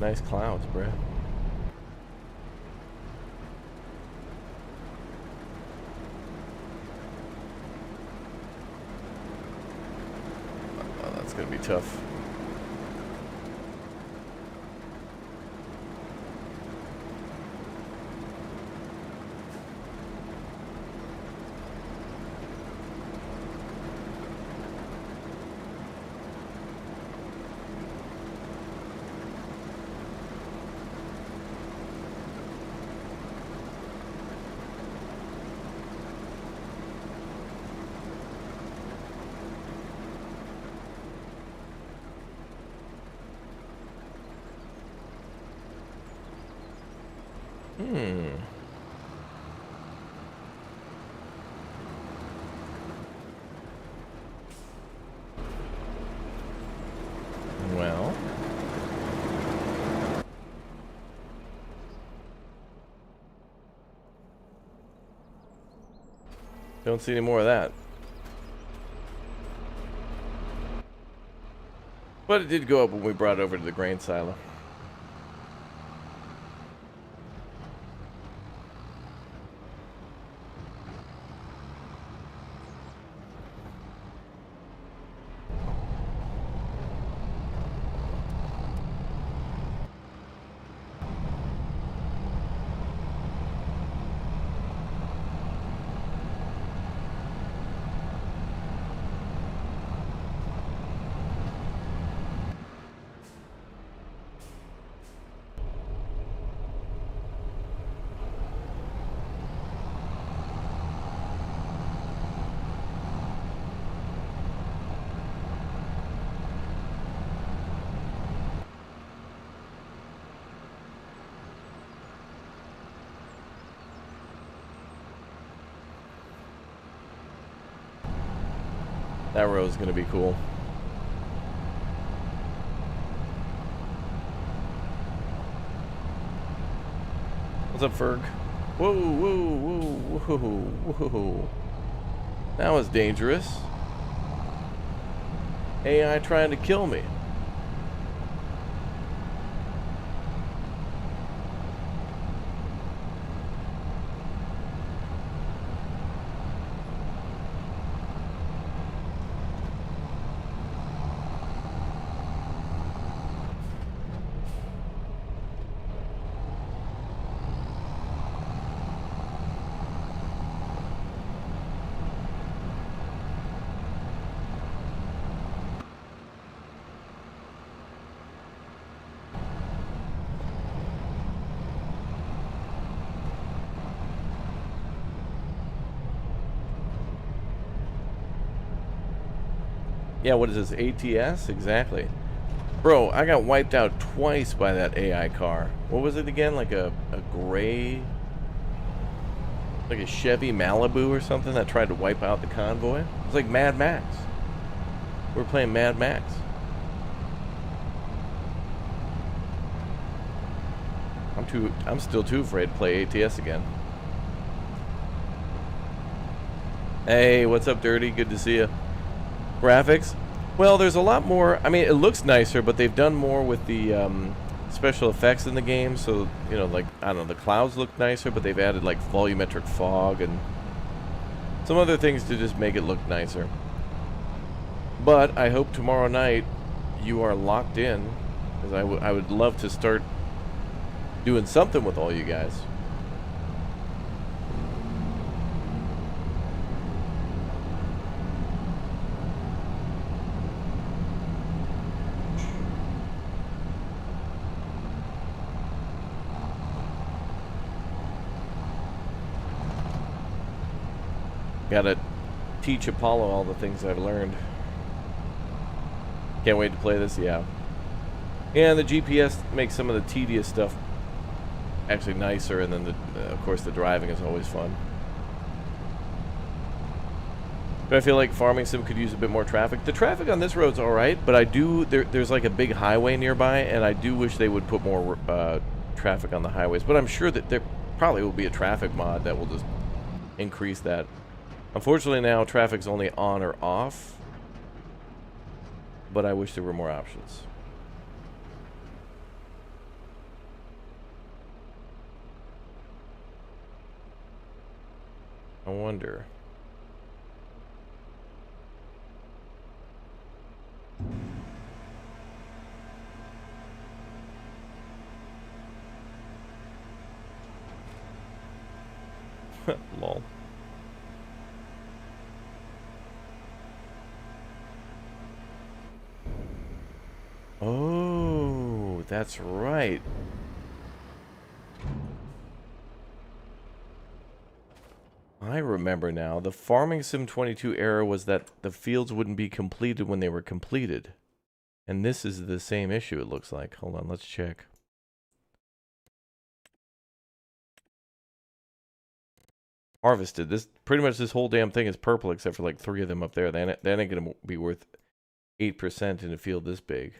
Nice clouds, bruh. Oh, that's gonna be tough. Well. Don't see any more of that. But it did go up when we brought it over to the grain silo. That row is going to be cool. What's up, Ferg? Whoa, whoa, whoa, whoa, whoa. That was dangerous. AI trying to kill me. Yeah, what is this, ATS? Exactly. Bro, I got wiped out twice by that AI car. What was it again? Like a gray... like a Chevy Malibu or something that tried to wipe out the convoy? It was like Mad Max. We're playing Mad Max. I'm still too afraid to play ATS again. Hey, what's up, Dirty? Good to see you. Graphics? Well, there's a lot more. I mean, it looks nicer, but they've done more with the special effects in the game. So, you know, like, I don't know, the clouds look nicer, but they've added, like, volumetric fog and some other things to just make it look nicer. But I hope tomorrow night you are locked in, because I would love to start doing something with all you guys. Gotta teach Apollo all the things I've learned. Can't wait to play this, yeah. And the GPS makes some of the tedious stuff actually nicer, and then, of course, the driving is always fun. But I feel like Farming Sim could use a bit more traffic. The traffic on this road's alright, but I do... There's like a big highway nearby, and I do wish they would put more traffic on the highways. But I'm sure that there probably will be a traffic mod that will just increase that. Unfortunately now, traffic's only on or off. But I wish there were more options. I wonder... Lol. Oh, that's right. I remember now. The Farming Sim 22 error was that the fields wouldn't be completed when they were completed. And this is the same issue, it looks like. Hold on, let's check. Harvested. This pretty much this whole damn thing is purple except for like 3 of them up there. That ain't gonna be worth 8% in a field this big.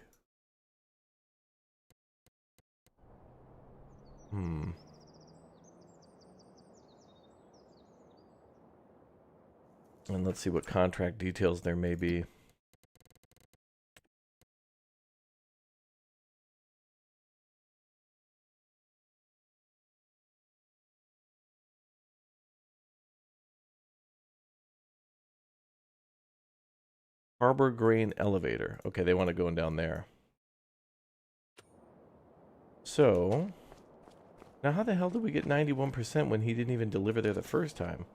And let's see what contract details there may be. Harbor Grain Elevator. Okay, they want to go down there. So, now how the hell did we get 91% when he didn't even deliver there the first time?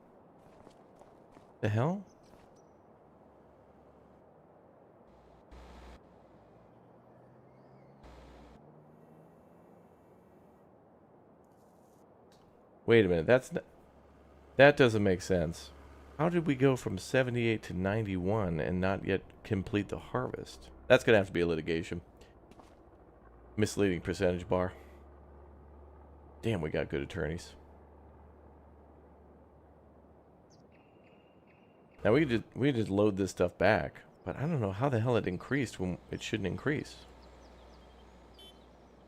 The hell? Wait a minute, that doesn't make sense. How did we go from 78 to 91 and not yet complete the harvest? That's going to have to be a litigation. Misleading percentage bar. Damn, we got good attorneys. Now we could just load this stuff back, but I don't know how the hell it increased when it shouldn't increase.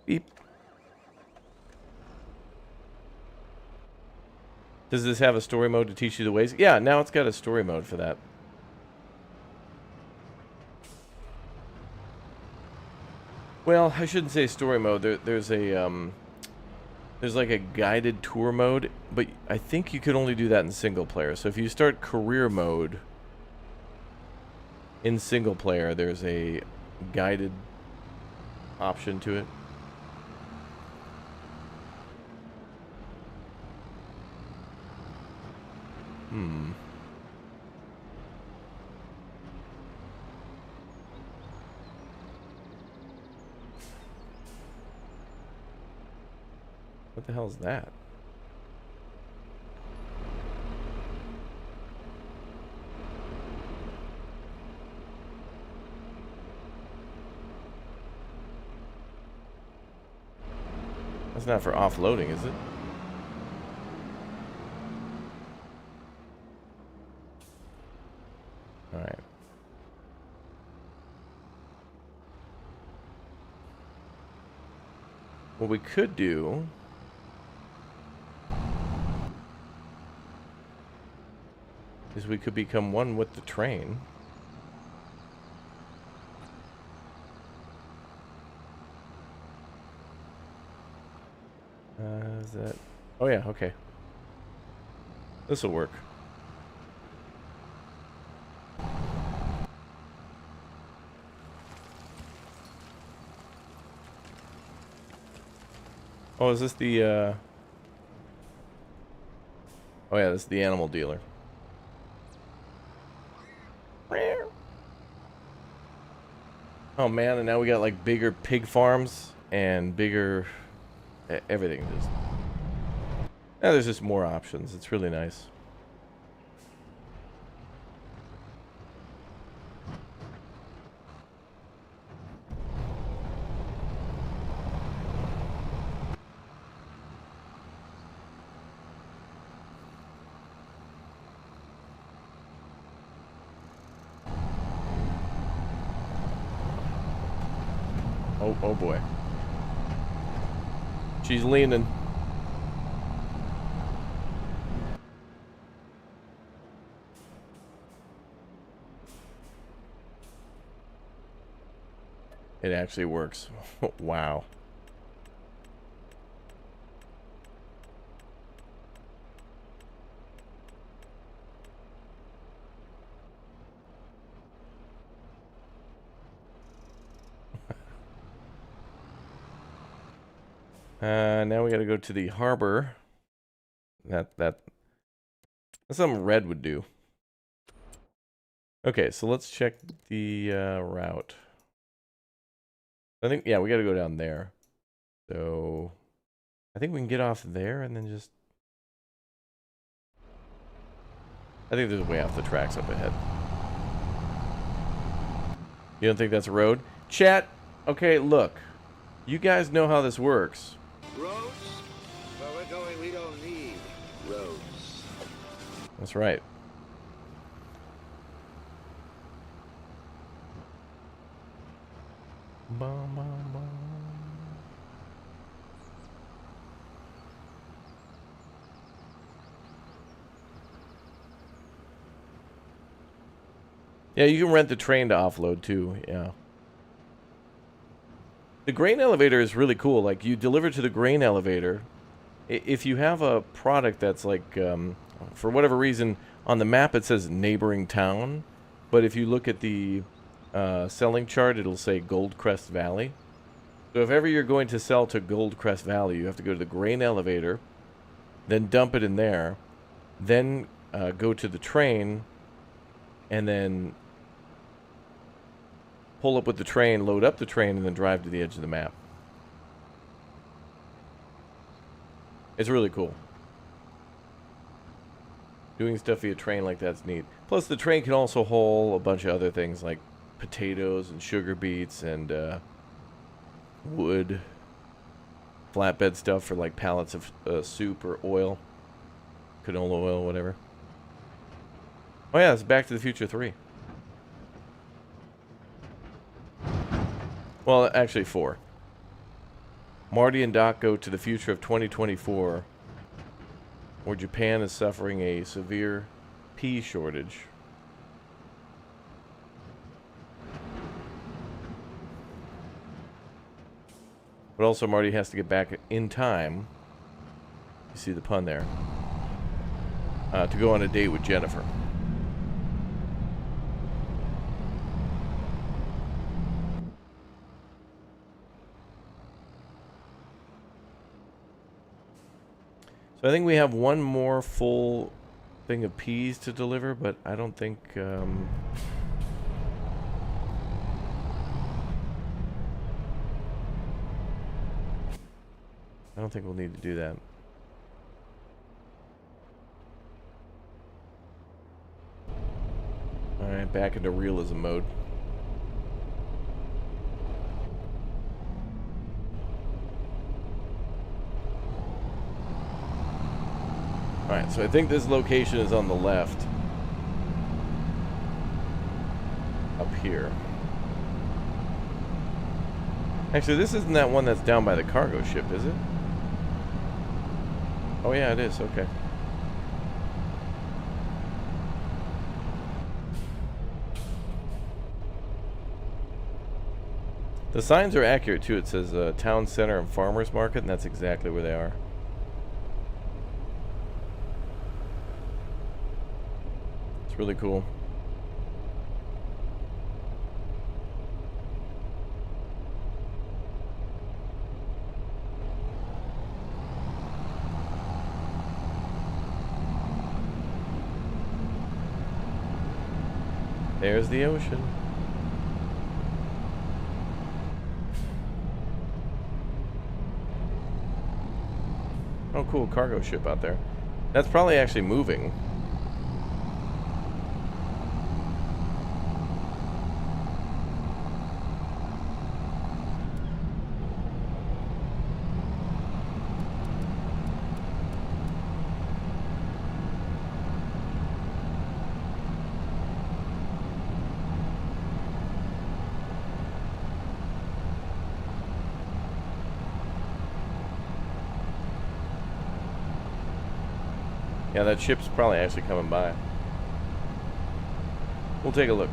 Beep. Does this have a story mode to teach you the ways? Yeah, now it's got a story mode for that. Well, I shouldn't say story mode. There's like a guided tour mode, but I think you could only do that in single player. So if you start career mode in single player, there's a guided option to it. What the hell is that? That's not for offloading, is it? Alright. What we could do is we could become one with the train. Is that... Oh yeah, okay. This'll work. Oh, is this the, Oh yeah, this is the animal dealer. Oh man, and now we got like bigger pig farms and bigger everything. Just... Now there's just more options. It's really nice. Oh boy. She's leaning. It actually works. Wow. Now we gotta go to the harbor. That's something Red would do. Okay, so let's check the route. I think, yeah, we gotta go down there. So I think we can get off there and then just... I think there's a way off the tracks up ahead. You don't think that's a road? Chat, okay, look. You guys know how this works. Roads? Where we're going, we don't need roads. That's right. Bum, bum, bum. Yeah, you can rent the train to offload too, yeah. The grain elevator is really cool. Like, you deliver to the grain elevator. If you have a product that's like, for whatever reason, on the map it says neighboring town, but if you look at the selling chart, it'll say Goldcrest Valley. So if ever you're going to sell to Goldcrest Valley, you have to go to the grain elevator, then dump it in there, then go to the train, and then pull up with the train, load up the train, and then drive to the edge of the map. It's really cool. Doing stuff via train like that's neat. Plus, the train can also haul a bunch of other things like potatoes and sugar beets and wood, flatbed stuff for like pallets of soup or oil, canola oil, whatever. Oh yeah, it's Back to the Future 3. Well, actually 4. Marty and Doc go to the future of 2024, where Japan is suffering a severe pea shortage. But also Marty has to get back in time, you see the pun there, to go on a date with Jennifer. So I think we have one more full thing of peas to deliver, but I don't think... I don't think we'll need to do that. Alright, back into realism mode. Alright, so I think this location is on the left. Up here. Actually, this isn't that one that's down by the cargo ship, is it? Oh yeah, it is, okay. The signs are accurate too. It says Town Center and Farmers Market, and that's exactly where they are. It's really cool. There's the ocean. Oh, cool, cargo ship out there. That's probably actually moving. Yeah, that ship's probably actually coming by. We'll take a look.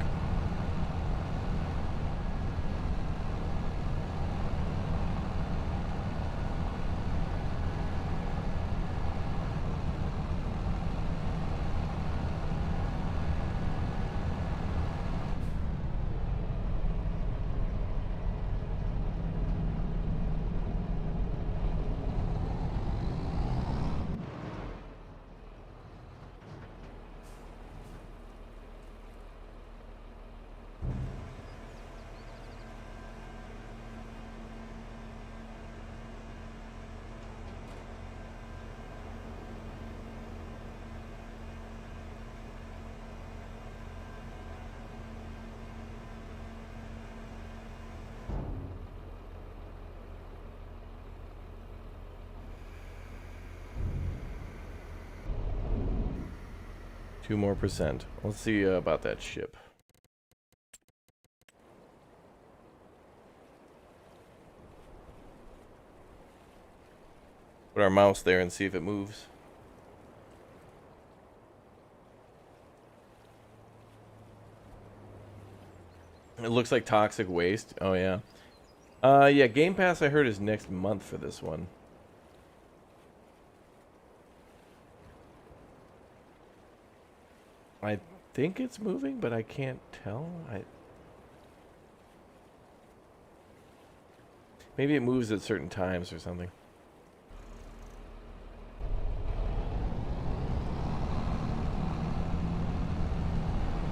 Two more %. Let's see about that ship. Put our mouse there and see if it moves. It looks like toxic waste. Oh yeah. Yeah, Game Pass I heard is next month for this one. I think it's moving, but I can't tell. Maybe it moves at certain times or something.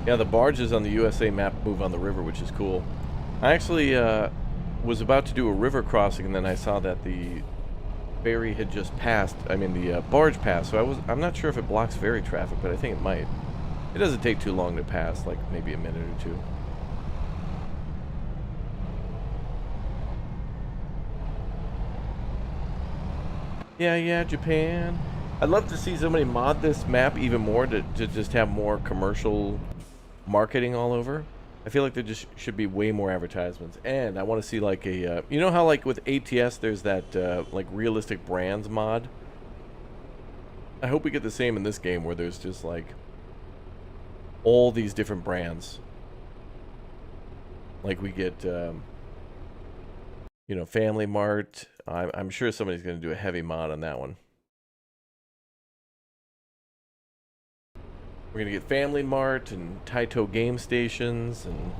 Yeah, the barges on the USA map move on the river, which is cool. I actually was about to do a river crossing, and then I saw that the ferry had just passed. I mean, the barge passed. So I'm not sure if it blocks ferry traffic, but I think it might. It doesn't take too long to pass, like maybe a minute or two. Yeah, Japan. I'd love to see somebody mod this map even more to just have more commercial marketing all over. I feel like there just should be way more advertisements. And I want to see like a, you know how like with ATS there's that like realistic brands mod? I hope we get the same in this game where there's just like all these different brands. Like we get, you know, Family Mart. I'm sure somebody's going to do a heavy mod on that one. We're going to get Family Mart and Taito Game Stations and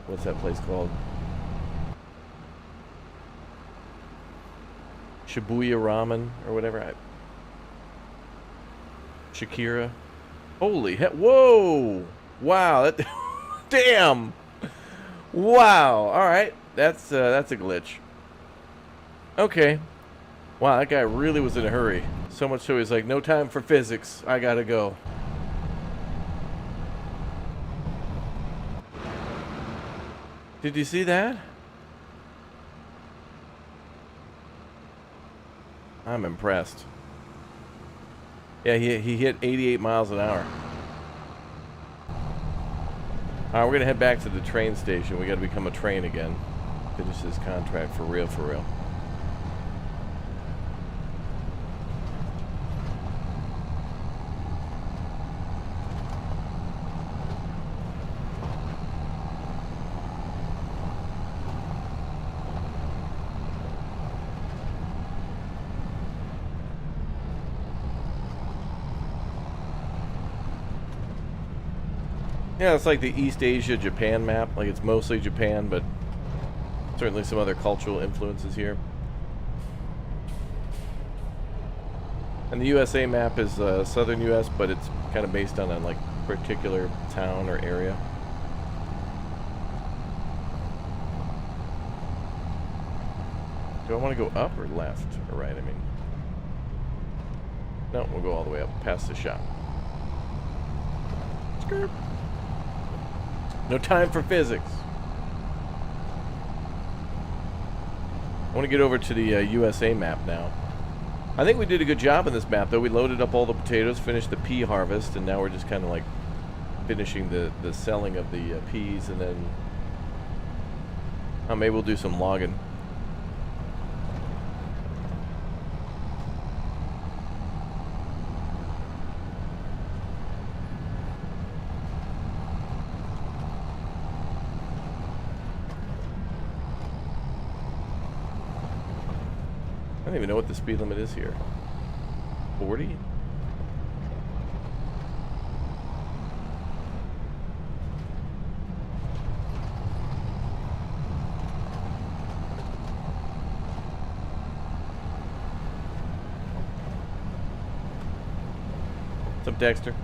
what's that place called? Shibuya Ramen or whatever. Shakira. Holy heck. Whoa! Wow, that damn! Wow, alright. That's a glitch. Okay. Wow, that guy really was in a hurry. So much so he's like, no time for physics. I gotta go. Did you see that? I'm impressed. Yeah, he hit 88 miles an hour. Alright, we're gonna head back to the train station. We gotta become a train again. Finish this contract for real, for real. Yeah, it's like the East Asia Japan map. Like it's mostly Japan, but certainly some other cultural influences here. And the USA map is southern US, but it's kind of based on a like particular town or area. Do I want to go up or left or right? I mean, no, we'll go all the way up past the shop. Skirt. No time for physics. I want to get over to the USA map now. I think we did a good job in this map, though. We loaded up all the potatoes, finished the pea harvest, and now we're just kind of like finishing the selling of the peas, and then maybe we'll do some logging. don't even know what the speed limit is here. 40? What's up, Dexter?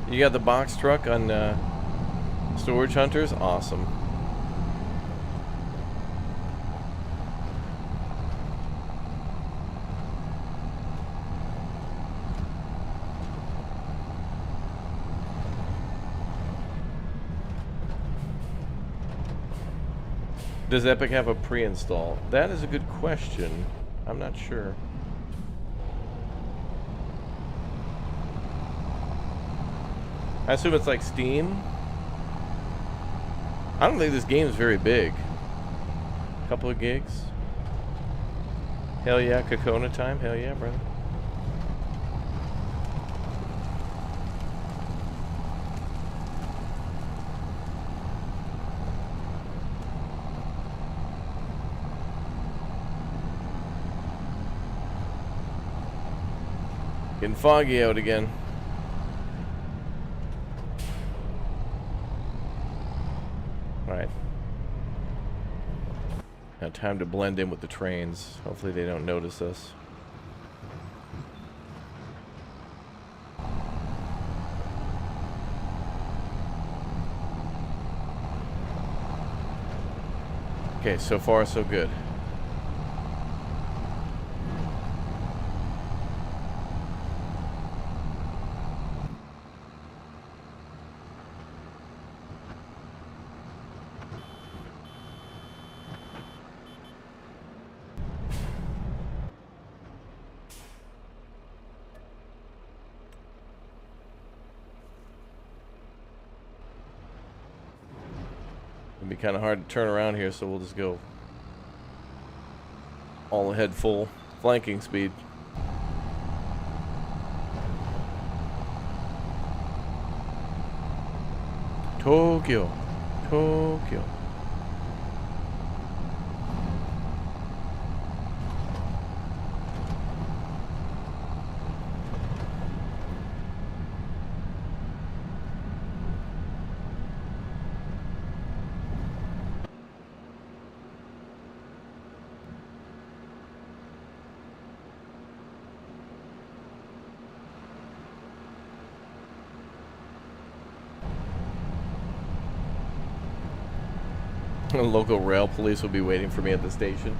You got the box truck on Storage Hunters? Awesome. Does Epic have a pre-install? That is a good question. I'm not sure. I assume it's like Steam. I don't think this game is very big. Couple of gigs. Hell yeah, Kokona time. Hell yeah, brother. Getting foggy out again. Alright. Now time to blend in with the trains. Hopefully they don't notice us. Okay, so far so good. It'll be kind of hard to turn around here, so we'll just go all ahead full flanking speed. Tokyo, Tokyo. Local rail police will be waiting for me at the station.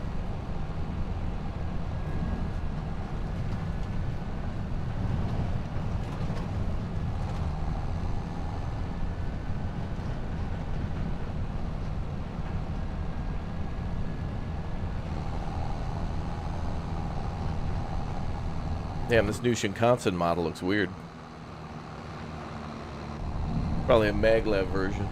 Damn, this new Shinkansen model looks weird. Probably a maglev version.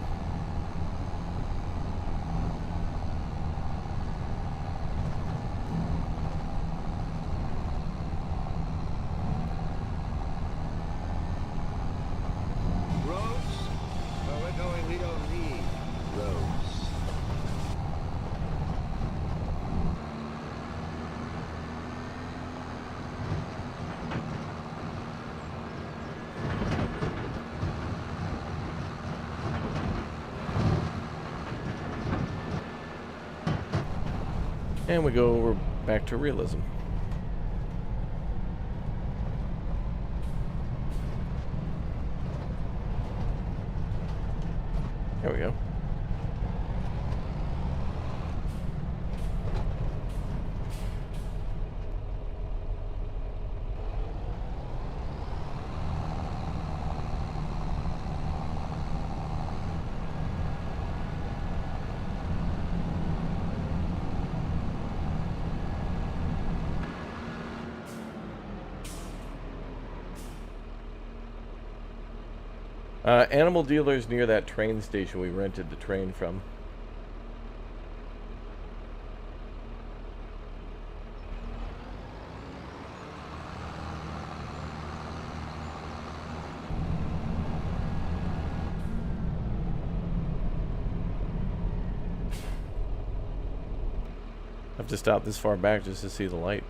And we go over back to realism. There we go. Animal dealers near that train station we rented the train from. have to stop this far back just to see the light.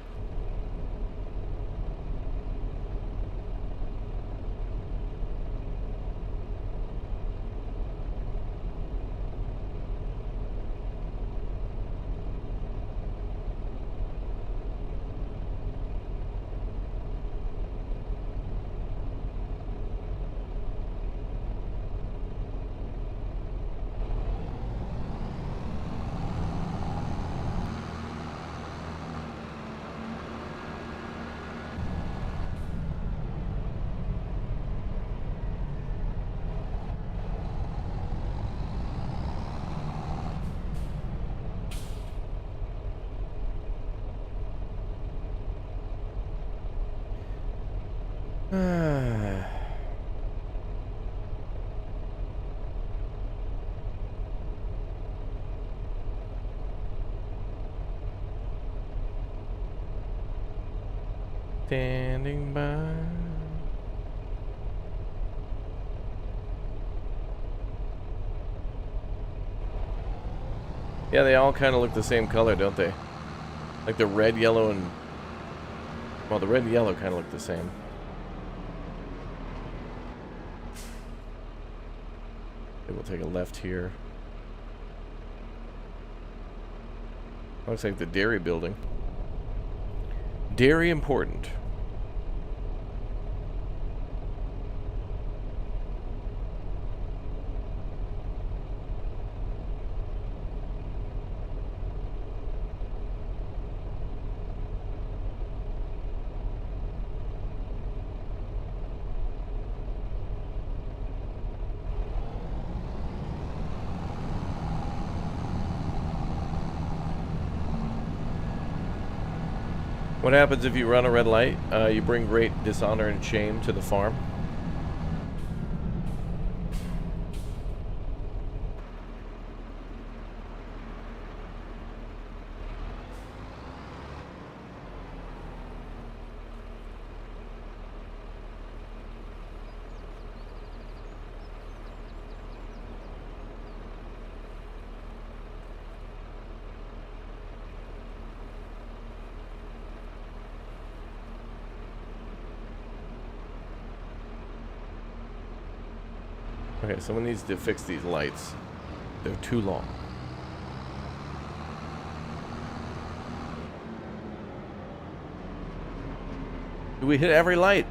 Standing by. Yeah, they all kind of look the same color, don't they? Like the red, yellow, and... Well, the red and yellow kind of look the same. Maybe we'll take a left here. Looks like the dairy building. Dairy important. What happens if you run a red light? You bring great dishonor and shame to the farm. Okay, someone needs to fix these lights. They're too long. We hit every light.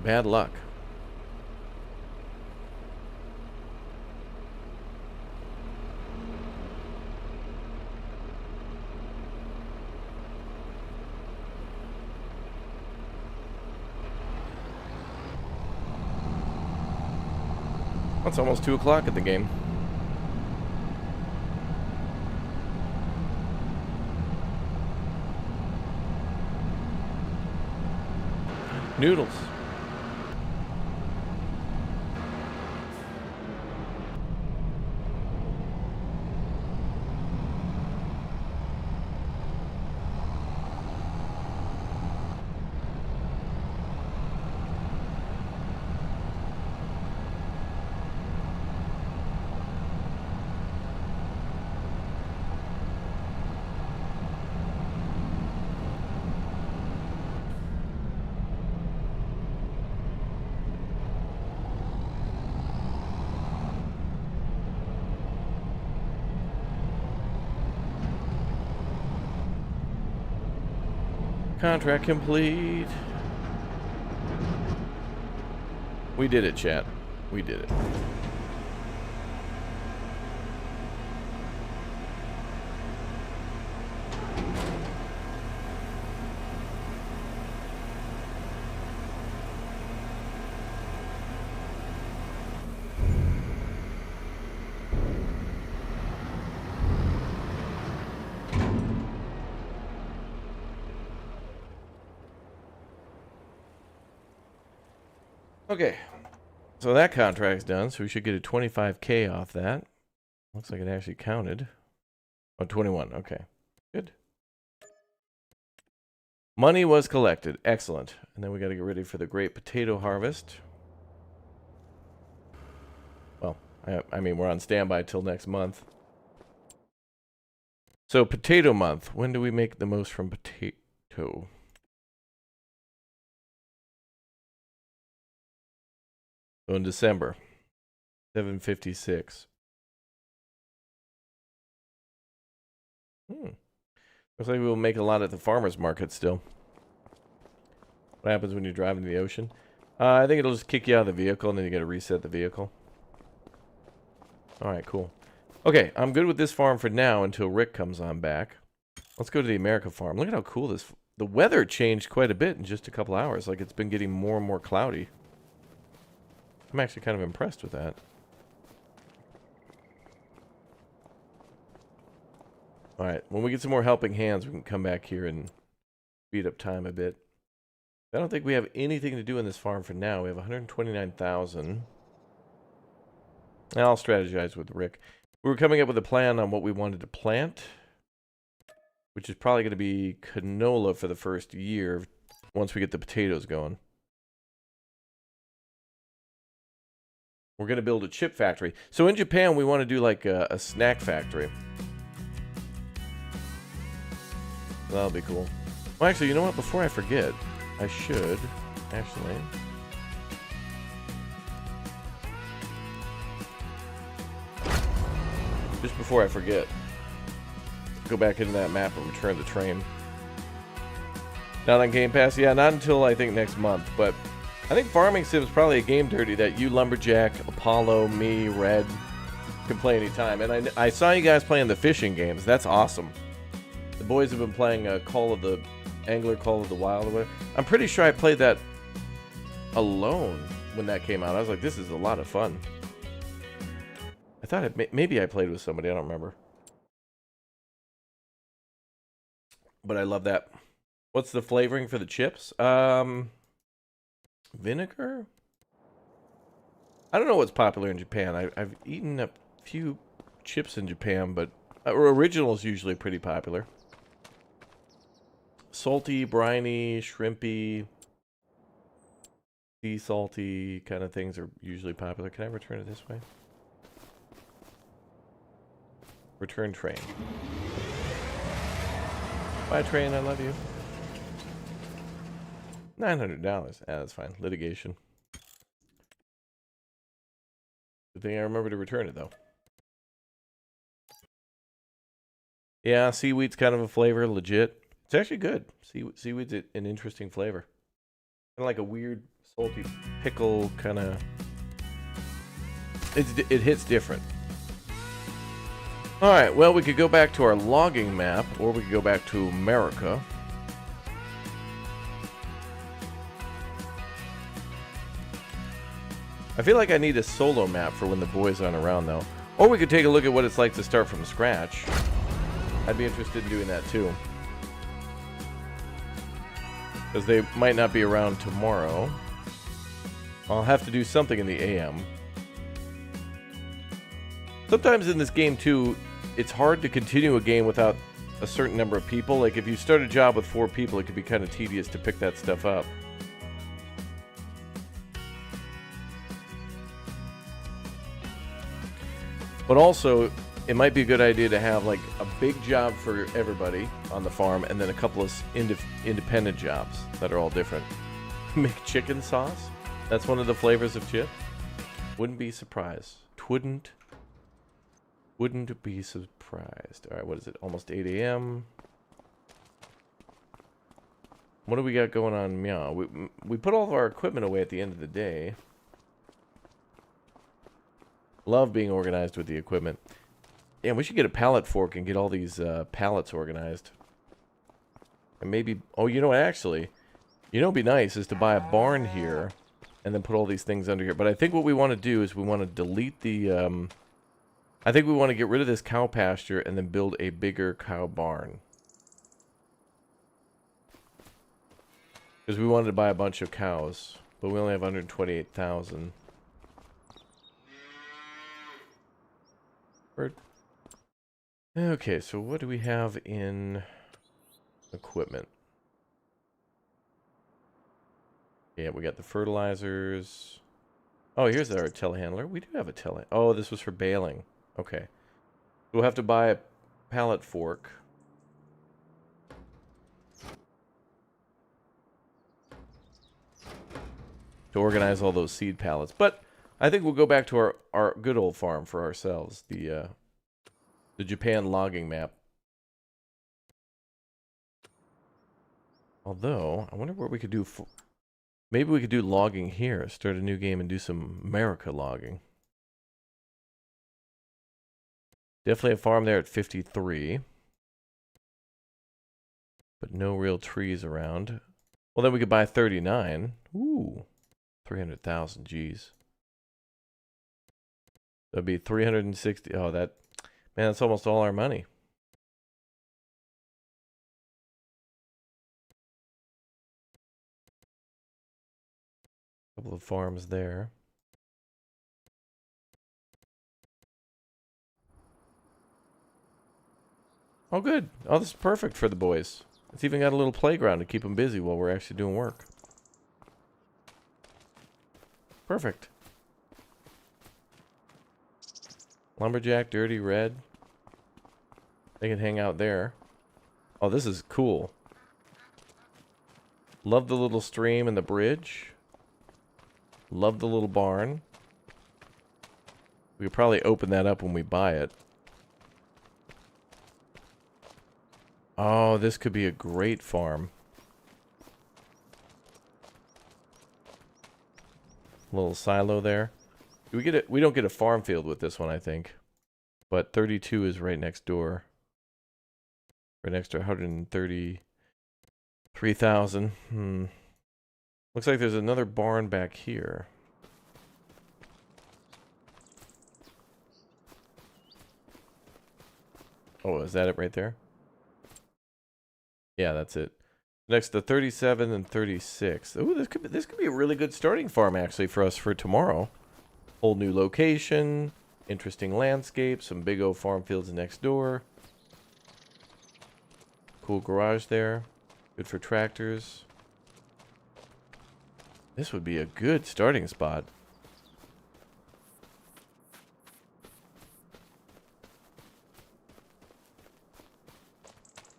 Bad luck. It's almost 2 o'clock at the game. Noodles. Contract complete. We did it, chat. We did it. Okay, so that contract's done, so we should get a 25K off that. Looks like it actually counted. Oh, 21. Okay. Good. Money was collected. Excellent. And then we got to get ready for the great potato harvest. Well, I mean, we're on standby till next month. So, potato month. When do we make the most from potato? So, in December. 756. Looks like we'll make a lot at the farmer's market still. What happens when you're driving the ocean? I think it'll just kick you out of the vehicle, and then you got to reset the vehicle. Alright, cool. Okay, I'm good with this farm for now until Rick comes on back. Let's go to the America farm. Look at how cool this... The weather changed quite a bit in just a couple hours. Like, it's been getting more and more cloudy. I'm actually kind of impressed with that. Alright, when we get some more helping hands, we can come back here and speed up time a bit. I don't think we have anything to do in this farm for now. We have 129,000. I'll strategize with Rick. We were coming up with a plan on what we wanted to plant, which is probably going to be canola for the first year once we get the potatoes going. We're going to build a chip factory. So in Japan, we want to do like a snack factory. That'll be cool. Well, actually, you know what? Before I forget, I should actually... Just before I forget, go back into that map and return the train. Not on Game Pass? Yeah, not until I think next month, but I think Farming Sim is probably a game dirty that you, Lumberjack, Apollo, me, Red, can play anytime. And I saw you guys playing the fishing games. That's awesome. The boys have been playing Call of the Wild or whatever. I'm pretty sure I played that alone when that came out. I was like, this is a lot of fun. I thought maybe I played with somebody. I don't remember. But I love that. What's the flavoring for the chips? Vinegar? I don't know what's popular in Japan. I've eaten a few chips in Japan, but original is usually pretty popular. Salty, briny, shrimpy, sea salty kind of things are usually popular. Can I return it this way? Return train. Bye, train. I love you. $900. Ah, that's fine. Litigation. Good thing I remember to return it, though. Yeah, seaweed's kind of a flavor. Legit. It's actually good. Seaweed's an interesting flavor. Kind of like a weird, salty pickle kind of... It hits different. Alright, well, we could go back to our logging map, or we could go back to America. I feel like I need a solo map for when the boys aren't around, though. Or we could take a look at what it's like to start from scratch. I'd be interested in doing that, too. Because they might not be around tomorrow. I'll have to do something in the AM. Sometimes in this game, too, it's hard to continue a game without a certain number of people. Like, if you start a job with 4 people, it could be kind of tedious to pick that stuff up. But also, it might be a good idea to have, like, a big job for everybody on the farm, and then a couple of independent jobs that are all different. Make chicken sauce? That's one of the flavors of chips? Wouldn't be surprised. Wouldn't be surprised. Alright, what is it? Almost 8 a.m. What do we got going on? Meow. We put all of our equipment away at the end of the day. Love being organized with the equipment. Yeah, we should get a pallet fork and get all these pallets organized. And maybe... Oh, you know what? Actually, you know what would be nice is to buy a barn here and then put all these things under here. But I think what we want to do is we want to delete the... I think we want to get rid of this cow pasture and then build a bigger cow barn. Because we wanted to buy a bunch of cows, but we only have 128,000. Bird. Okay, so what do we have in equipment? Yeah, we got the fertilizers. Oh, here's our telehandler. We do have a tele. Oh, this was for baling. Okay. We'll have to buy a pallet fork. To organize all those seed pallets. But I think we'll go back to our good old farm for ourselves. The Japan logging map. Although, I wonder what we could do. Maybe we could do logging here. Start a new game and do some America logging. Definitely a farm there at 53. But no real trees around. Well, then we could buy 39. Ooh. 300,000, geez. That'd be 360. Oh, man, that's almost all our money. Couple of farms there. Oh, good. Oh, this is perfect for the boys. It's even got a little playground to keep them busy while we're actually doing work. Perfect. Lumberjack, Dirty Red. They can hang out there. Oh, this is cool. Love the little stream and the bridge. Love the little barn. We could probably open that up when we buy it. Oh, this could be a great farm. Little silo there. Do we get it? We don't get a farm field with this one, I think. But 32 is right next door. Right next to 133,000. Looks like there's another barn back here. Oh, is that it right there? Yeah, that's it. Next to 37 and 36. Ooh, this could be a really good starting farm actually for us for tomorrow. Whole new location, interesting landscape, some big old farm fields next door. Cool garage there. Good for tractors. This would be a good starting spot.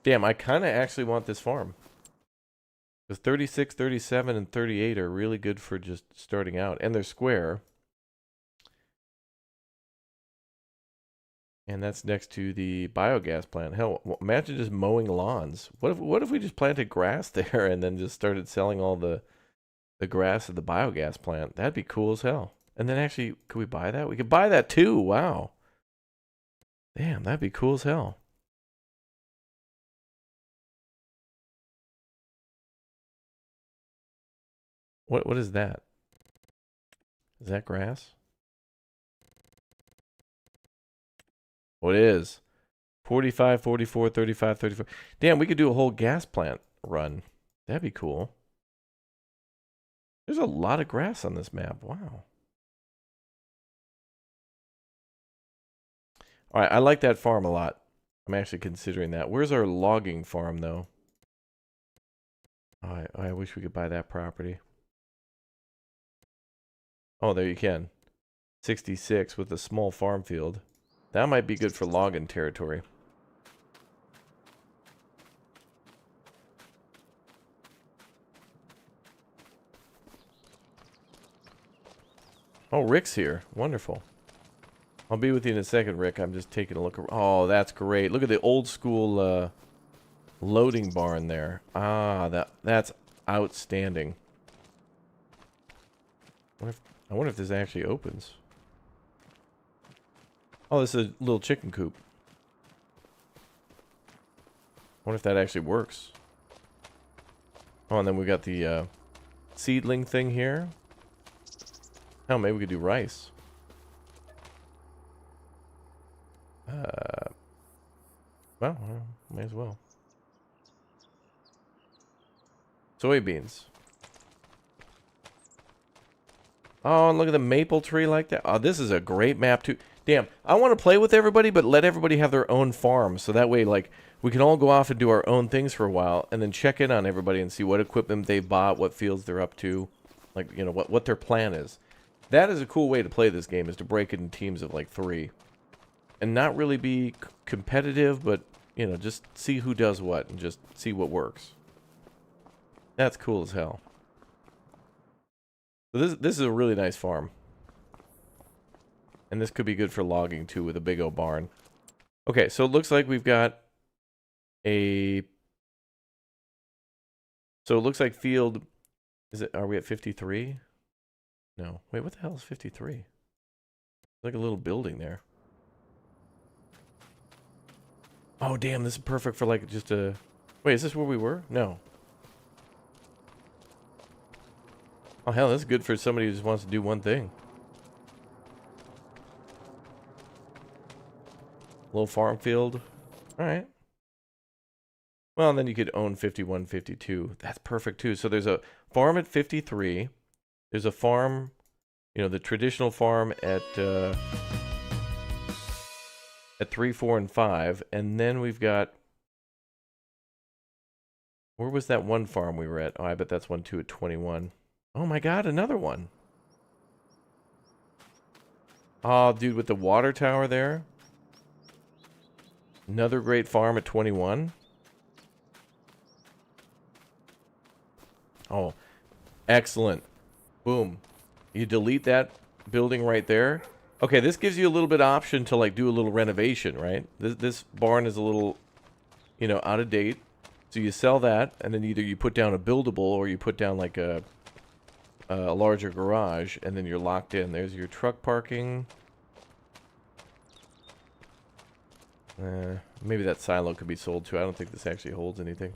Damn, I kind of actually want this farm. Because 36, 37, and 38 are really good for just starting out. And they're square. And that's next to the biogas plant. Hell, imagine just mowing lawns. What if we just planted grass there and then just started selling all the grass at the biogas plant? That'd be cool as hell. And then actually, could we buy that? We could buy that too. Wow. Damn, that'd be cool as hell. What is that? Is that grass? Oh, it is. 45, 44, 35, 34. Damn, we could do a whole gas plant run. That'd be cool. There's a lot of grass on this map. Wow. All right, I like that farm a lot. I'm actually considering that. Where's our logging farm, though? I wish we could buy that property. Oh, there you can. 66 with a small farm field. That might be good for logging territory. Oh, Rick's here. Wonderful. I'll be with you in a second, Rick. I'm just taking a look. Oh, that's great. Look at the old school loading barn there. Ah, that's outstanding. I wonder if this actually opens. Oh, this is a little chicken coop. I wonder if that actually works. Oh, and then we got the seedling thing here. Oh, maybe we could do rice. Well, may as well. Soybeans. Oh, and look at the maple tree like that. Oh, this is a great map too. Damn, I want to play with everybody, but let everybody have their own farm, so that way, like, we can all go off and do our own things for a while, and then check in on everybody and see what equipment they bought, what fields they're up to, like, you know, what their plan is. That is a cool way to play this game, is to break it in teams of, like, 3. And not really be competitive, but, you know, just see who does what, and just see what works. That's cool as hell. So this is a really nice farm. And this could be good for logging, too, with a big old barn. Okay, so it looks like we've got a... So it looks like field... Are we at 53? No. Wait, what the hell is 53? Like a little building there. Oh, damn, this is perfect for, like, just a... Wait, is this where we were? No. Oh, hell, this is good for somebody who just wants to do one thing. Little farm field. Alright. Well, and then you could own 51, 52. That's perfect, too. So there's a farm at 53. There's a farm, you know, the traditional farm at 3, 4, and 5. And then we've got... Where was that one farm we were at? Oh, I bet that's one, too, at 21. Oh, my God, another one. Oh, dude, with the water tower there. Another great farm at 21. Oh, excellent. Boom. You delete that building right there. Okay, this gives you a little bit of option to, like, do a little renovation, right? This barn is a little, you know, out of date. So you sell that, and then either you put down a buildable or you put down, like, a larger garage, and then you're locked in. There's your truck parking. Maybe that silo could be sold too. I don't think this actually holds anything.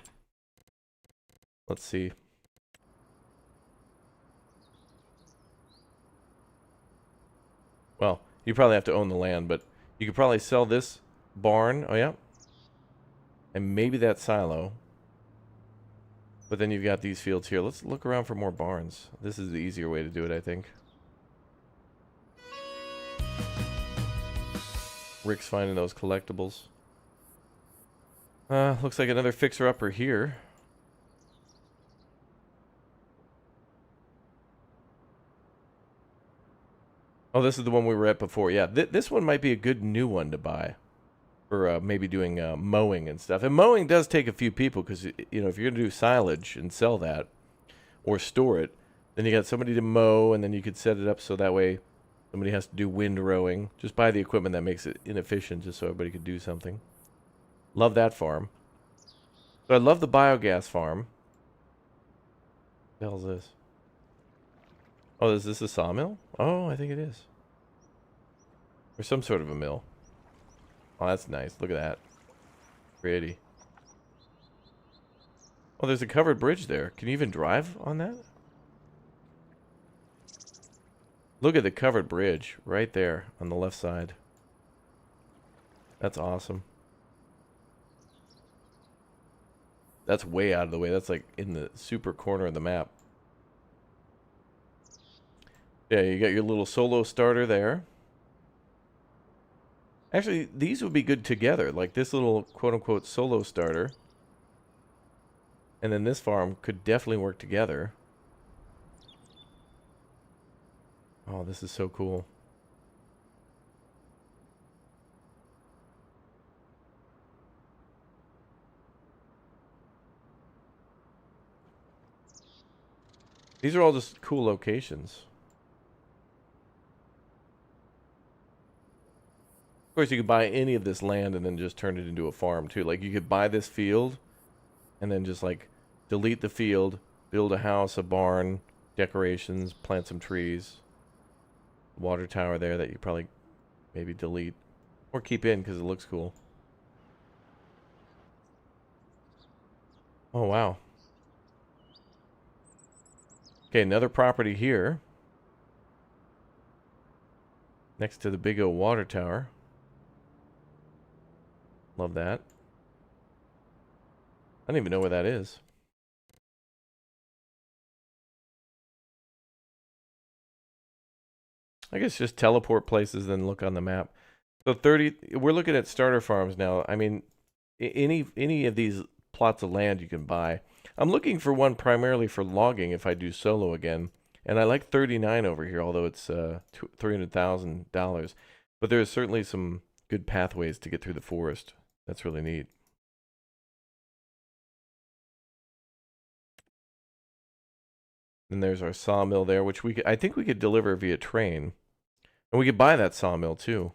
Let's see. Well, you probably have to own the land, but you could probably sell this barn. Oh, yeah. And maybe that silo. But then you've got these fields here. Let's look around for more barns. This is the easier way to do it, I think. Rick's finding those collectibles. Looks like another fixer-upper here. Oh, this is the one we were at before. Yeah, this one might be a good new one to buy. For maybe doing mowing and stuff. And mowing does take a few people because, you know, if you're going to do silage and sell that or store it, then you got somebody to mow, and then you could set it up so that way somebody has to do windrowing. Just buy the equipment that makes it inefficient just so everybody could do something. Love that farm. So I love the biogas farm. What the hell is this? Oh, is this a sawmill? Oh, I think it is. Or some sort of a mill. Oh, that's nice. Look at that. Pretty. Oh, there's a covered bridge there. Can you even drive on that? Look at the covered bridge right there on the left side. That's awesome. That's way out of the way. That's like in the super corner of the map. Yeah, you got your little solo starter there. Actually, these would be good together. Like this little quote-unquote solo starter. And then this farm could definitely work together. Oh, this is so cool. These are all just cool locations. Of course, you could buy any of this land and then just turn it into a farm too. Like you could buy this field and then just like delete the field, build a house, a barn, decorations, plant some trees. Water tower there that you probably maybe delete or keep in because it looks cool. Oh, wow. Okay, another property here. Next to the big old water tower. Love that. I don't even know where that is. I guess just teleport places, then look on the map. So 30. We're looking at starter farms now. I mean, any of these plots of land you can buy. I'm looking for one primarily for logging if I do solo again, and I like 39 over here, although it's $300,000. But there's certainly some good pathways to get through the forest. That's really neat. And there's our sawmill there, which I think we could deliver via train, and we could buy that sawmill too.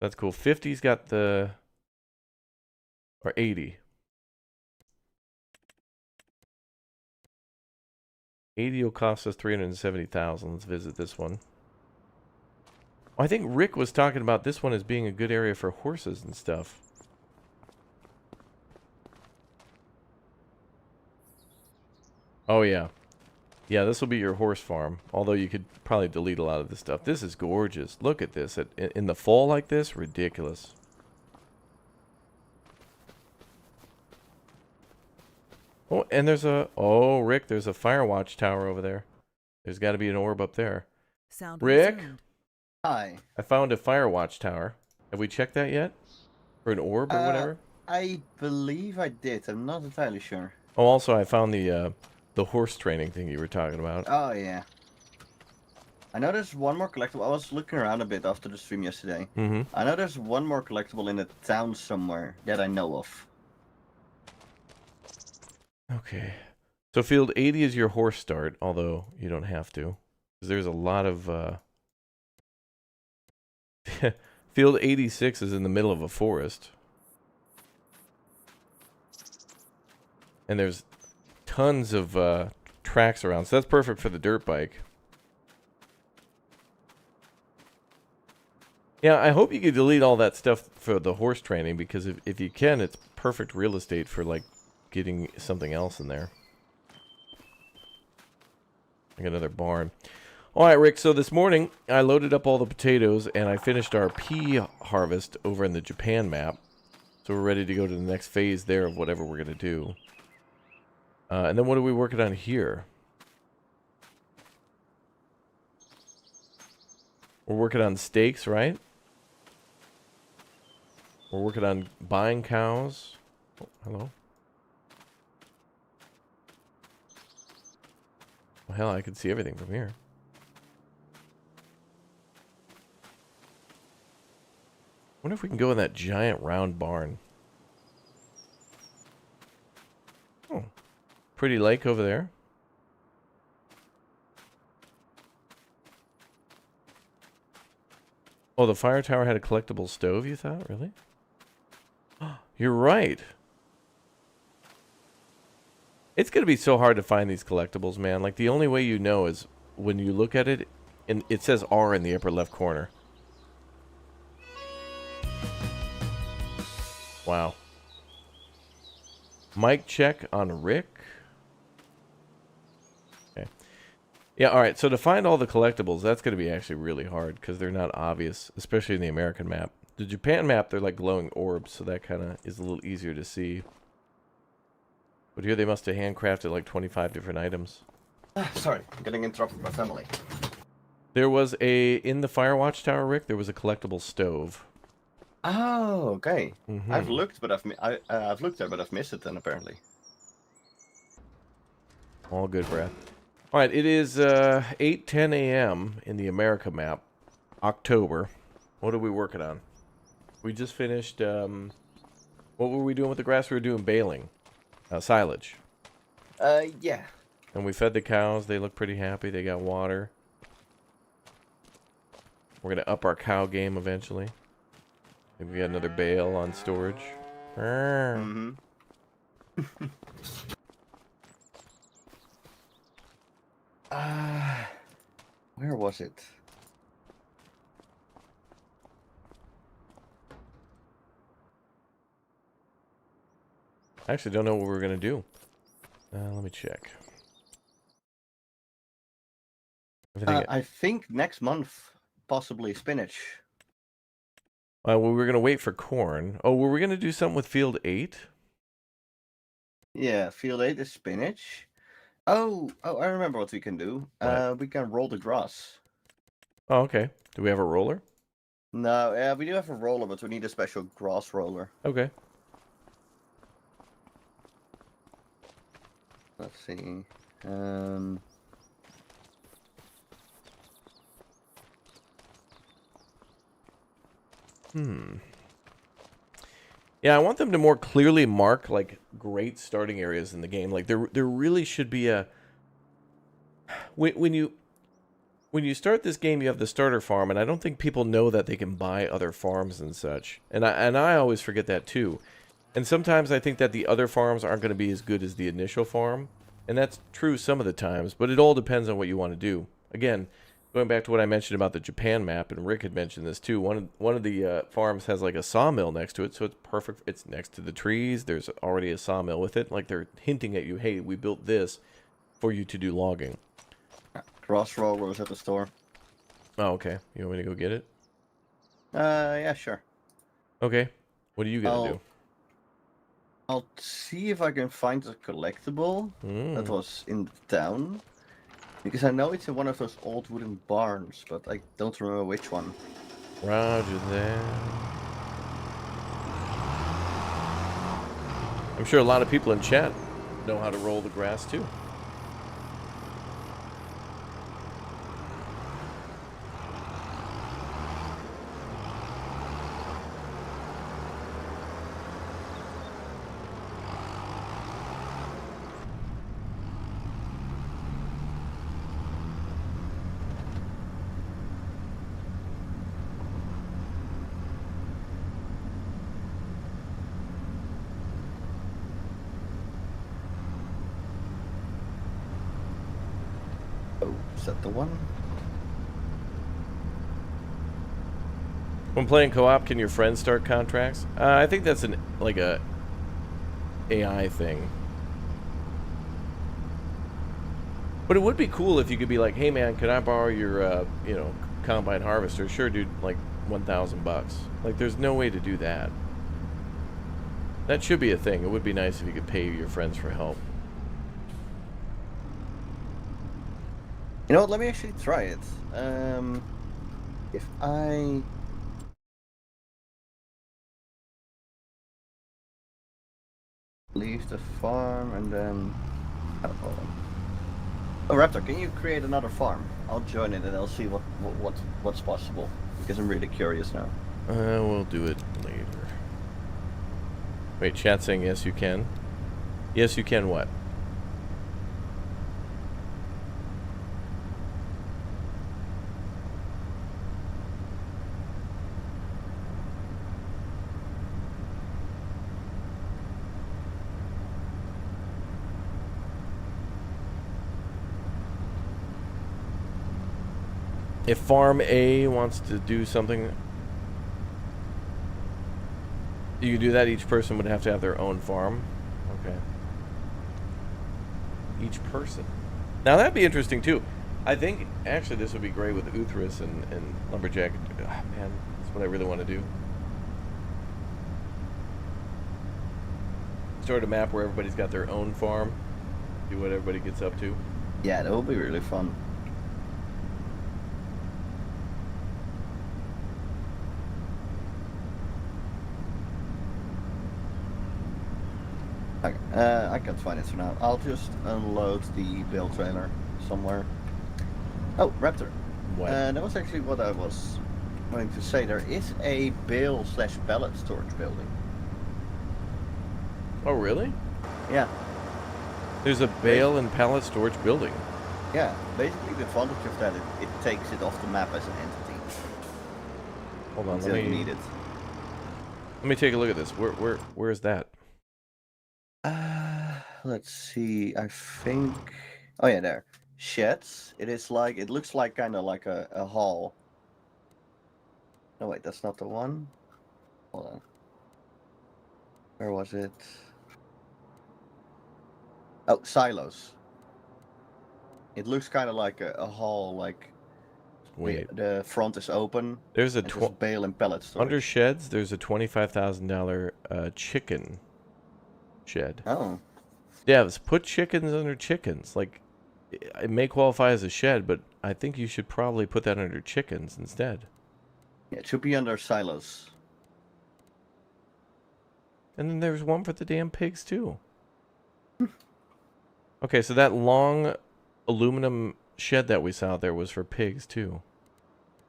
That's cool. 50's got the, or 80. 80 will cost us 370,000. Let's visit this one. I think Rick was talking about this one as being a good area for horses and stuff. Oh, yeah. Yeah, this will be your horse farm. Although you could probably delete a lot of this stuff. This is gorgeous. Look at this. In the fall like this, ridiculous. Oh, and there's a... Oh, Rick, there's a fire watch tower over there. There's got to be an orb up there. Sound Rick? resumed. Hi. I found a fire watch tower. Have we checked that yet? For an orb or whatever? I believe I did. I'm not entirely sure. Oh, also, I found the horse training thing you were talking about. Oh, yeah. I know there's one more collectible. I was looking around a bit after the stream yesterday. Mm-hmm. I know there's one more collectible in a town somewhere that I know of. Okay. So field 80 is your horse start, although you don't have to. Because there's a lot of... Field 86 is in the middle of a forest. And there's tons of tracks around, so that's perfect for the dirt bike. Yeah, I hope you can delete all that stuff for the horse training, because if you can, it's perfect real estate for, like, getting something else in there. Like another barn. All right, Rick, so this morning I loaded up all the potatoes and I finished our pea harvest over in the Japan map. So we're ready to go to the next phase there of whatever we're going to do. And then what are we working on here? We're working on steaks, right? We're working on buying cows. Oh, hello. Well, hell, I can see everything from here. Wonder if we can go in that giant round barn. Oh, pretty lake over there. Oh, the fire tower had a collectible stove, you thought? Really? You're right. It's going to be so hard to find these collectibles, man. Like, the only way you know is when you look at it, and it says R in the upper left corner. Wow. Mic check on Rick. Okay. Yeah, alright, so to find all the collectibles, that's going to be actually really hard, because they're not obvious, especially in the American map. The Japan map, they're like glowing orbs, so that kind of is a little easier to see. But here they must have handcrafted like 25 different items. Sorry, I'm getting interrupted by family. There was in the Firewatch Tower, Rick, there was a collectible stove. Oh, okay. Mm-hmm. I've looked, but I've looked there, but I've missed it then apparently. All good, Brad. All right, it is 8:10 a.m. in the America map, October. What are we working on? We just finished. What were we doing with the grass? We were doing baling, silage. Yeah. And we fed the cows. They look pretty happy. They got water. We're gonna up our cow game eventually. Maybe we got another bale on storage. Mm-hmm. Where was it? I actually don't know what we're gonna do. Let me check. I think next month, possibly spinach. Well, we were gonna wait for corn. Oh, were we gonna do something with field 8? Yeah, field 8 is spinach. Oh, I remember what we can do. What? We can roll the grass. Oh, okay. Do we have a roller? No, yeah, we do have a roller, but we need a special grass roller. Okay. Let's see. Um, Yeah, I want them to more clearly mark like great starting areas in the game. Like there really should be a when you start this game, you have the starter farm, and I don't think people know that they can buy other farms and such. And I always forget that too. And sometimes I think that the other farms aren't going to be as good as the initial farm, and that's true some of the times. But it all depends on what you want to do. Again, going back to what I mentioned about the Japan map, and Rick had mentioned this too. One of the farms has like a sawmill next to it, so it's perfect. It's next to the trees. There's already a sawmill with it. Like they're hinting at you, hey, we built this for you to do logging. grass roller is at the store. Oh, okay. You want me to go get it? Yeah, sure. Okay. What are you gonna do? I'll see if I can find a collectible that was in town. Because I know it's in one of those old wooden barns, but I don't remember which one. Roger that. I'm sure a lot of people in chat know how to roll the grass too. Oh, is that the one? When playing co-op, can your friends start contracts? I think that's like a AI thing. But it would be cool if you could be like, hey man, can I borrow your combine harvester? Sure, dude, like $1,000. Like there's no way to do that. That should be a thing. It would be nice if you could pay your friends for help. You know what, let me actually try it. If I... leave the farm and then... Oh, hold on. Oh, Raptor, can you create another farm? I'll join it and I'll see what's possible. Because I'm really curious now. We'll do it later. Wait, chat saying yes you can. Yes you can what? If Farm A wants to do something, you can do that. Each person would have to have their own farm. Okay. Each person. Now that'd be interesting too. I think actually this would be great with Uthris and Lumberjack. Oh, man, that's what I really want to do. Start a map where everybody's got their own farm. Do what everybody gets up to. Yeah, that would be really fun. Okay, I can't find it for now. I'll just unload the bale trailer somewhere. Oh, Raptor. What? That was actually what I was going to say. There is a bale/pallet storage building. Oh, really? Yeah. There's a bale and pallet storage building. Yeah, basically the advantage of that, it takes it off the map as an entity. Hold on, Until you need it. Let me take a look at this. Where is that? Let's see. I think. Oh yeah, there. Sheds. It is like it looks like kind of like a hall. No wait, that's not the one. Hold on. Where was it? Oh, silos. It looks kind of like a hall. Like Wait. the front is open. There's a bale and pallet storage. Under sheds. There's a $25,000 chicken shed. Oh. Yeah, let's put chickens under chickens. Like, it may qualify as a shed, but I think you should probably put that under chickens instead. Yeah, it should be under silos. And then there's one for the damn pigs too. Okay, so that long aluminum shed that we saw out there was for pigs too.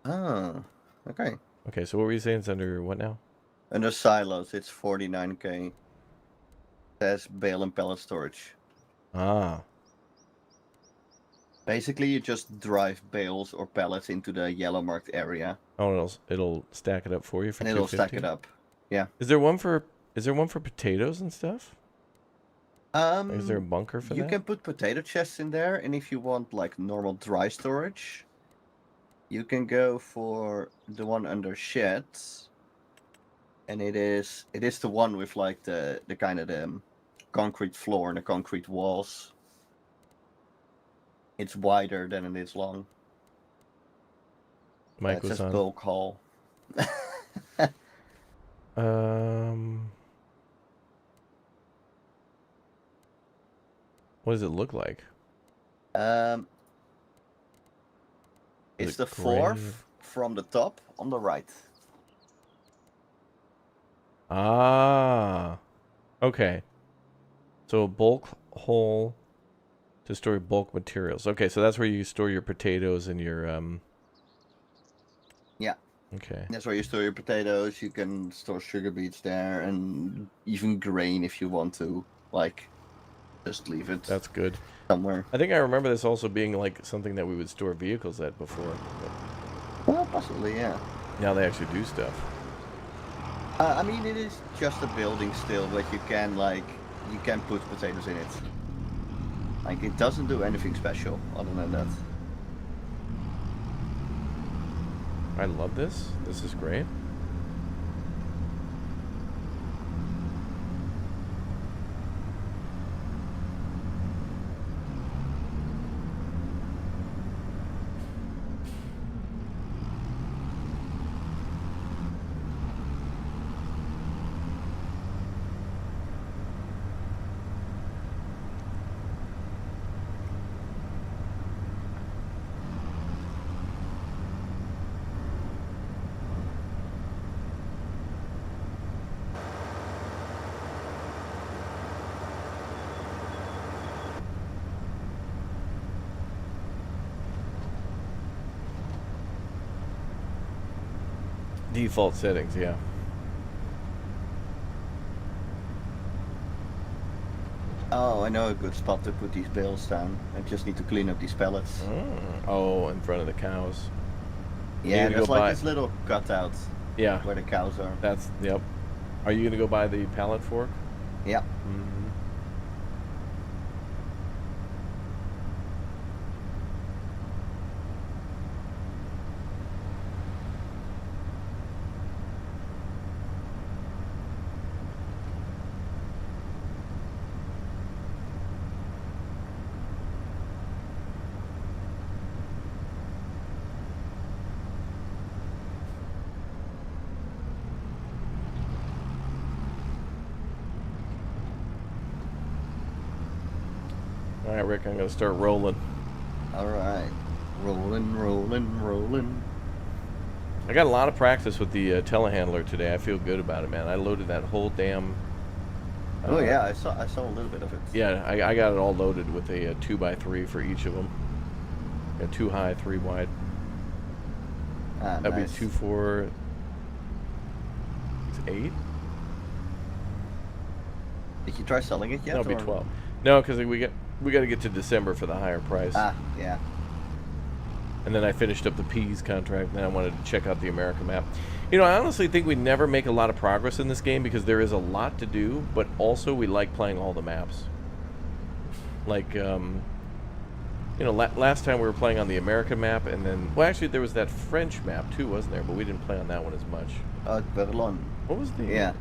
Oh, okay. Okay, so what were you saying? It's under what now? Under silos, it's 49k. Says bale and pellet storage. Ah. Basically, you just drive bales or pallets into the yellow marked area, Oh, it'll stack it up for you for and it'll stack 250? it up. Yeah. Is there one for potatoes and stuff? Like, is there a bunker for You that? can put potato chests in there, and if you want like normal dry storage, you can go for the one under sheds. And it is the one with like the kind of the concrete floor and the concrete walls. It's wider than it is long. Mike It was says on. bulk haul. What does it look like? It's it the gray? fourth from the top on the right. Ah. Okay. So a bulk hole to store bulk materials. Okay, so that's where you store your potatoes and your Yeah. Okay. That's where you store your potatoes. You can store sugar beets there, and even grain if you want to. Like, just leave it That's good. somewhere. I think I remember this also being like something that we would store vehicles at before. But Well, possibly, yeah. now they actually do stuff. I mean, it is just a building still, but you can put potatoes in it. Like, it doesn't do anything special other than that. I love this. This is great. Default settings, yeah. Oh, I know a good spot to put these bales down. I just need to clean up these pallets. Oh, in front of the cows. Yeah, gonna there's go like buy- this little cutout Yeah, where the cows are. that's, yep. Are you going to go buy the pallet fork? Yeah. Mm-hmm. All right, Rick, I'm going to start rolling. All right. Rolling, rolling, rolling. I got a lot of practice with the telehandler today. I feel good about it, man. I loaded that whole damn... Oh yeah, I saw a little bit of it. Yeah, I got it all loaded with a 2x3 for each of them. 2 high, 3 wide. Ah, That'd nice. be 2, 4, 6, 8? Did you try selling it yet? That'll be or- 12. No, because we got to get to December for the higher price. Ah, yeah. And then I finished up the Peas contract, and then I wanted to check out the America map. You know, I honestly think we never make a lot of progress in this game because there is a lot to do, but also we like playing all the maps. Like, you know, last time we were playing on the American map, and then... Well, actually, there was that French map, too, wasn't there? But we didn't play on that one as much. Berlin. What was the... Yeah.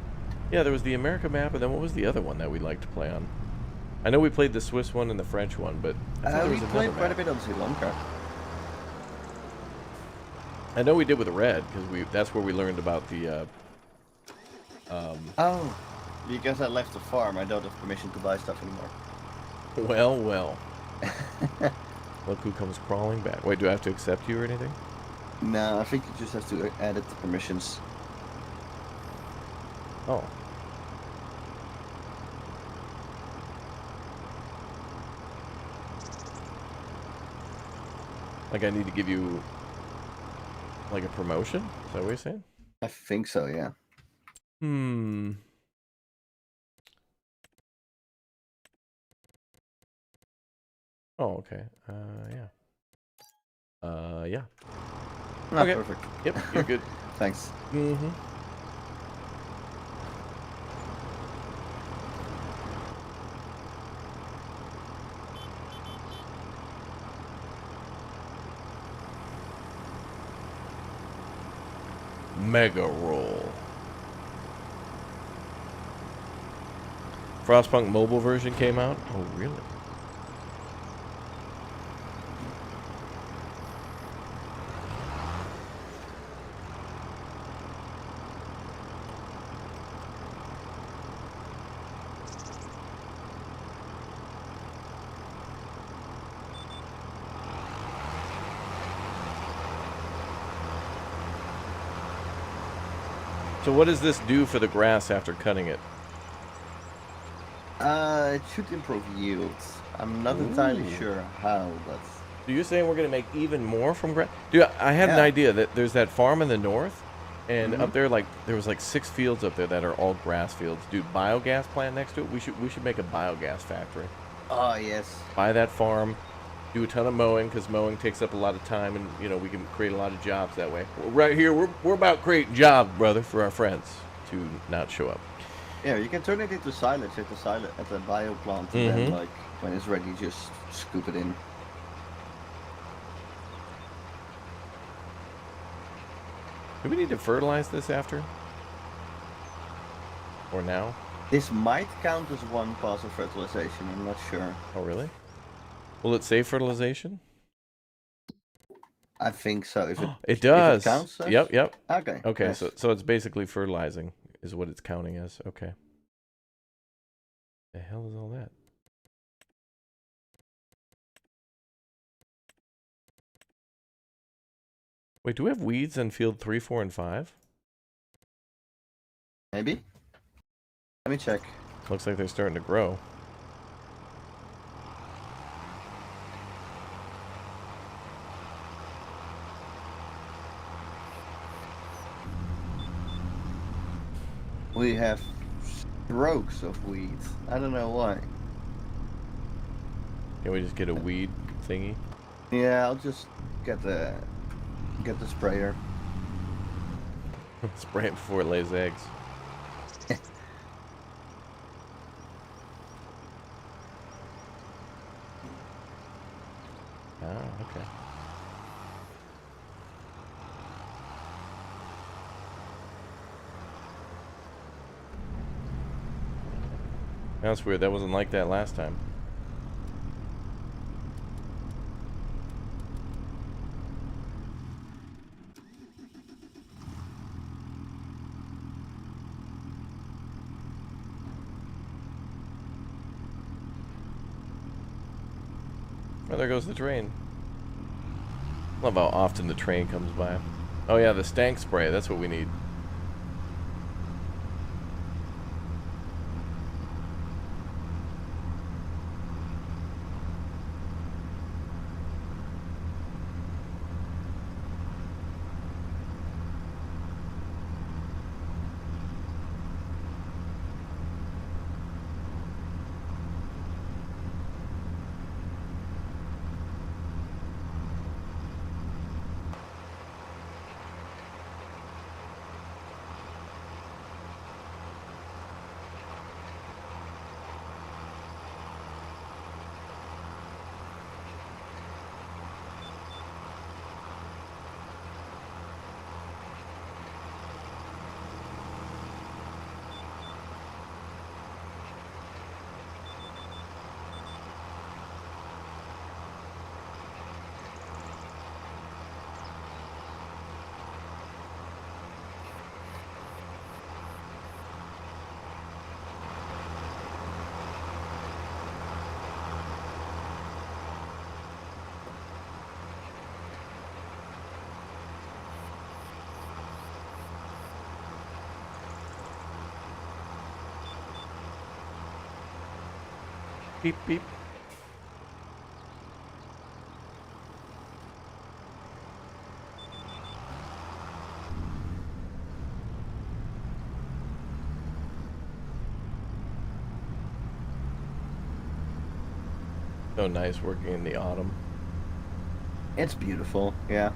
Yeah, there was the America map, and then what was the other one that we liked to play on? I know we played the Swiss one and the French one, but I thought there We was played another quite a map. bit on Sri Lanka. I know we did with Red, because that's where we learned about the... Oh. Because I left the farm, I don't have permission to buy stuff anymore. Well. Look who comes crawling back. Wait, do I have to accept you or anything? No, I think you just have to add it to permissions. Oh. Like I need to give you like a promotion? Is that what you're saying? I think so, yeah. Hmm. Oh, okay. Yeah. Yeah. Ah, Okay. perfect. Yep, you're good. Thanks. Mm-hmm. Mega roll. Frostpunk mobile version came out? Oh, really? So what does this do for the grass after cutting it? It should improve yields. I'm not entirely Ooh. sure how, but... So you're saying we're going to make even more from grass? Dude, I had an Yeah. idea that there's that farm in the north, and Mhm. up there, like, there was like 6 fields up there that are all grass fields. Dude, biogas plant next to it? We should make a biogas factory. Oh, yes. Buy that farm, do a ton of mowing, because mowing takes up a lot of time, and, you know, we can create a lot of jobs that way. Right here, we're about creating jobs, brother, for our friends to not show up. Yeah, you can turn it into silage at the bio plant, and then, like, when it's ready, just scoop it in. Do we need to fertilize this after? Or now? This might count as one pass of fertilization, I'm not sure. Oh, really? Will it say fertilization? I think so. If it It does. If it counts as... Yep, yep. Okay. Okay, Nice. so it's basically fertilizing is what it's counting as. Okay. The hell is all that? Wait, do we have weeds in field 3, 4, and 5? Maybe? Let me check. Looks like they're starting to grow. We have strokes of weeds. I don't know why. Can we just get a weed thingy? Yeah, I'll just get the sprayer. Spray it before it lays eggs. Ah, okay. That's weird. That wasn't like that last time. Oh, there goes the train. Love how often the train comes by. Oh yeah, the stank spray. That's what we need. Beep beep. So nice working in the autumn. It's beautiful, yeah.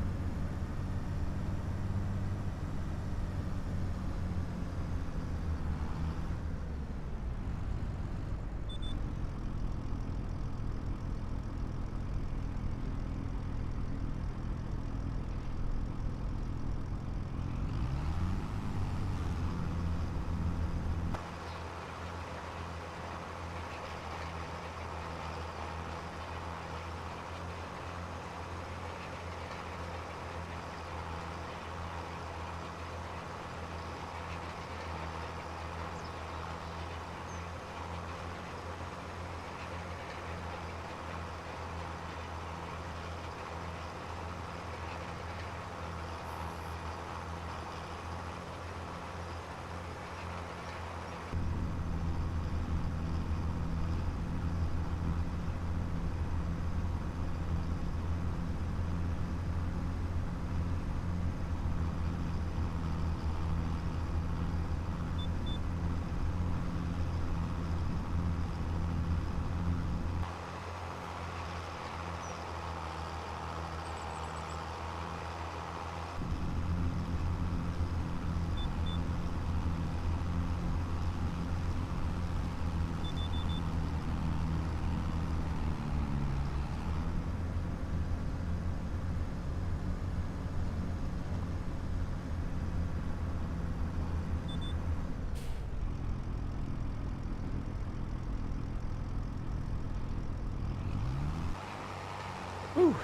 Whew.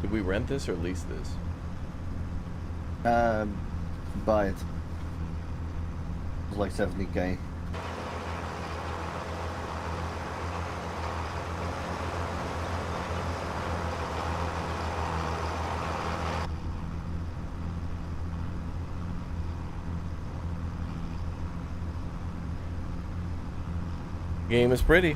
Did we rent this or lease this? Buy it. It's like 70K. Game is pretty.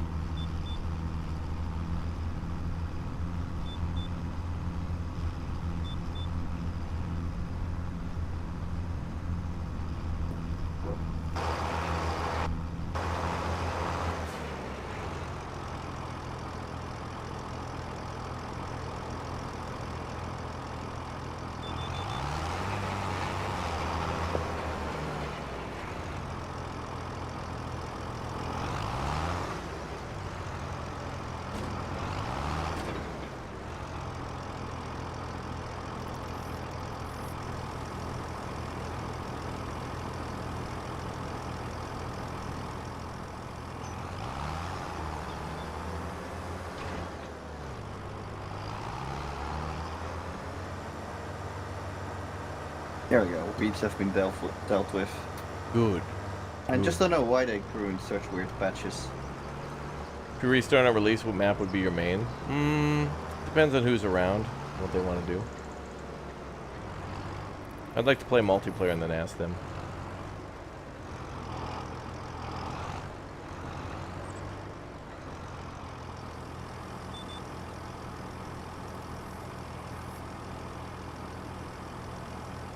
There we go. Weeds have been dealt with. Good. I Ooh. just don't know why they grew in such weird patches. If you restart on release, what map would be your main? Depends on who's around, what they want to do. I'd like to play multiplayer and then ask them.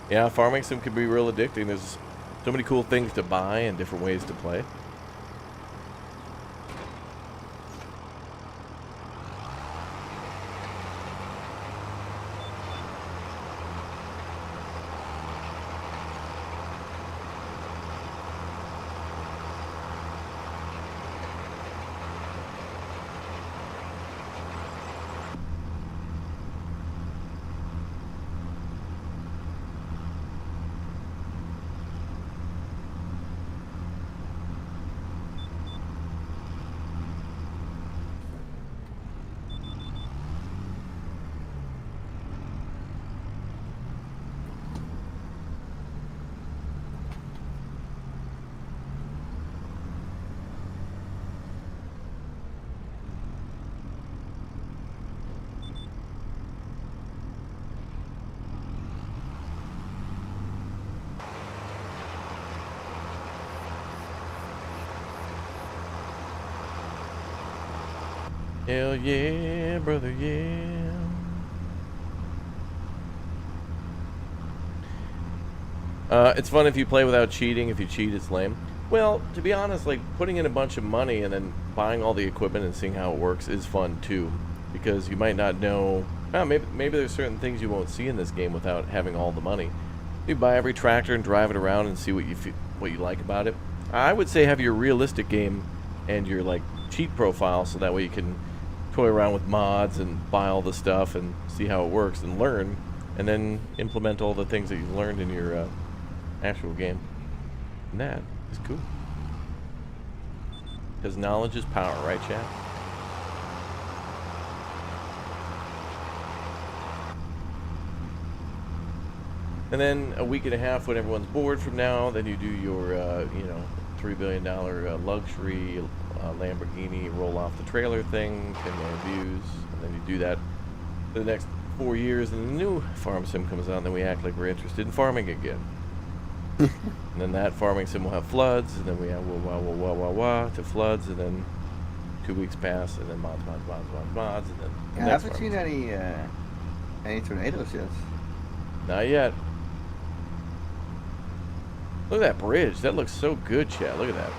Yeah, farming sim can be real addicting. There's so many cool things to buy and different ways to play. Hell yeah, brother, yeah. It's fun if you play without cheating. If you cheat, it's lame. Well, to be honest, like putting in a bunch of money and then buying all the equipment and seeing how it works is fun too, because you might not know. Maybe there's certain things you won't see in this game without having all the money. You buy every tractor and drive it around and see what you like about it. I would say have your realistic game and your like cheat profile, so that way you can toy around with mods and buy all the stuff and see how it works and learn, and then implement all the things that you've learned in your actual game. And that is cool. Because knowledge is power, right, chat? And then a week and a half when everyone's bored from now, then you do your, $3 billion luxury Lamborghini roll off the trailer thing, 10 million views, and then you do that for the next 4 years, and the new farm sim comes out, and then we act like we're interested in farming again. And then that farming sim will have floods, and then we have wah to floods, and then 2 weeks pass, and then mods, and then the I next haven't farming seen sim. any tornadoes yet. Not yet. Look at that bridge. That looks so good, chat. Look at that.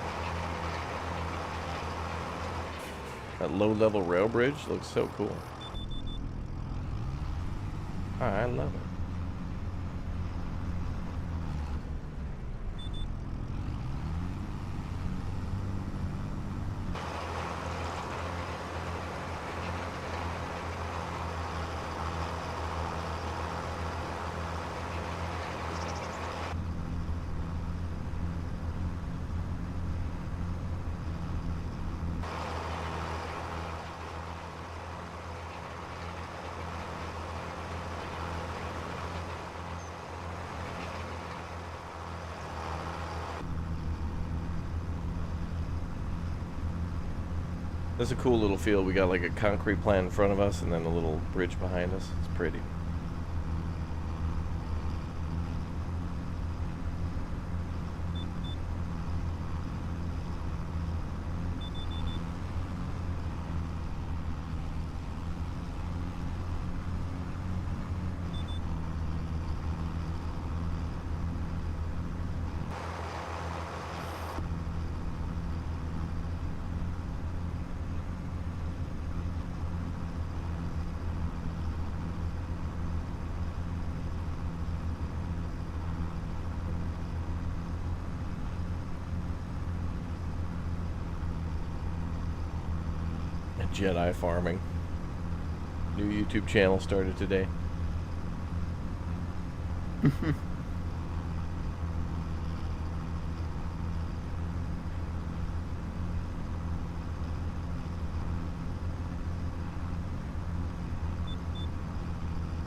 That low-level rail bridge looks so cool. I love it. That's a cool little field. We got like a concrete plant in front of us and then a little bridge behind us. It's pretty. Jedi farming. New YouTube channel started today.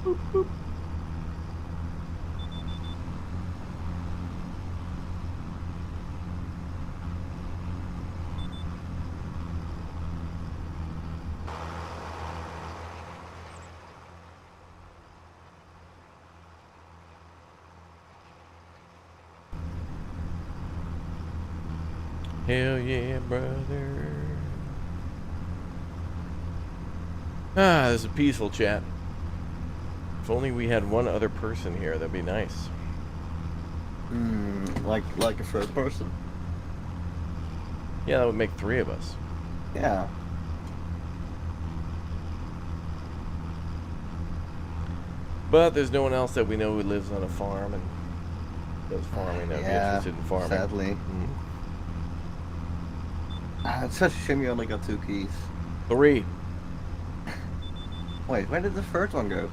Boop, boop. Hell yeah, brother. Ah, this is a peaceful chat. If only we had one other person here, that'd be nice. Like a third person. Yeah, that would make 3 of us. Yeah. But there's no one else that we know who lives on a farm and does farming that would be interested in farming. Sadly. It's such a shame you only got 2 keys. 3. Wait, where did the third one go?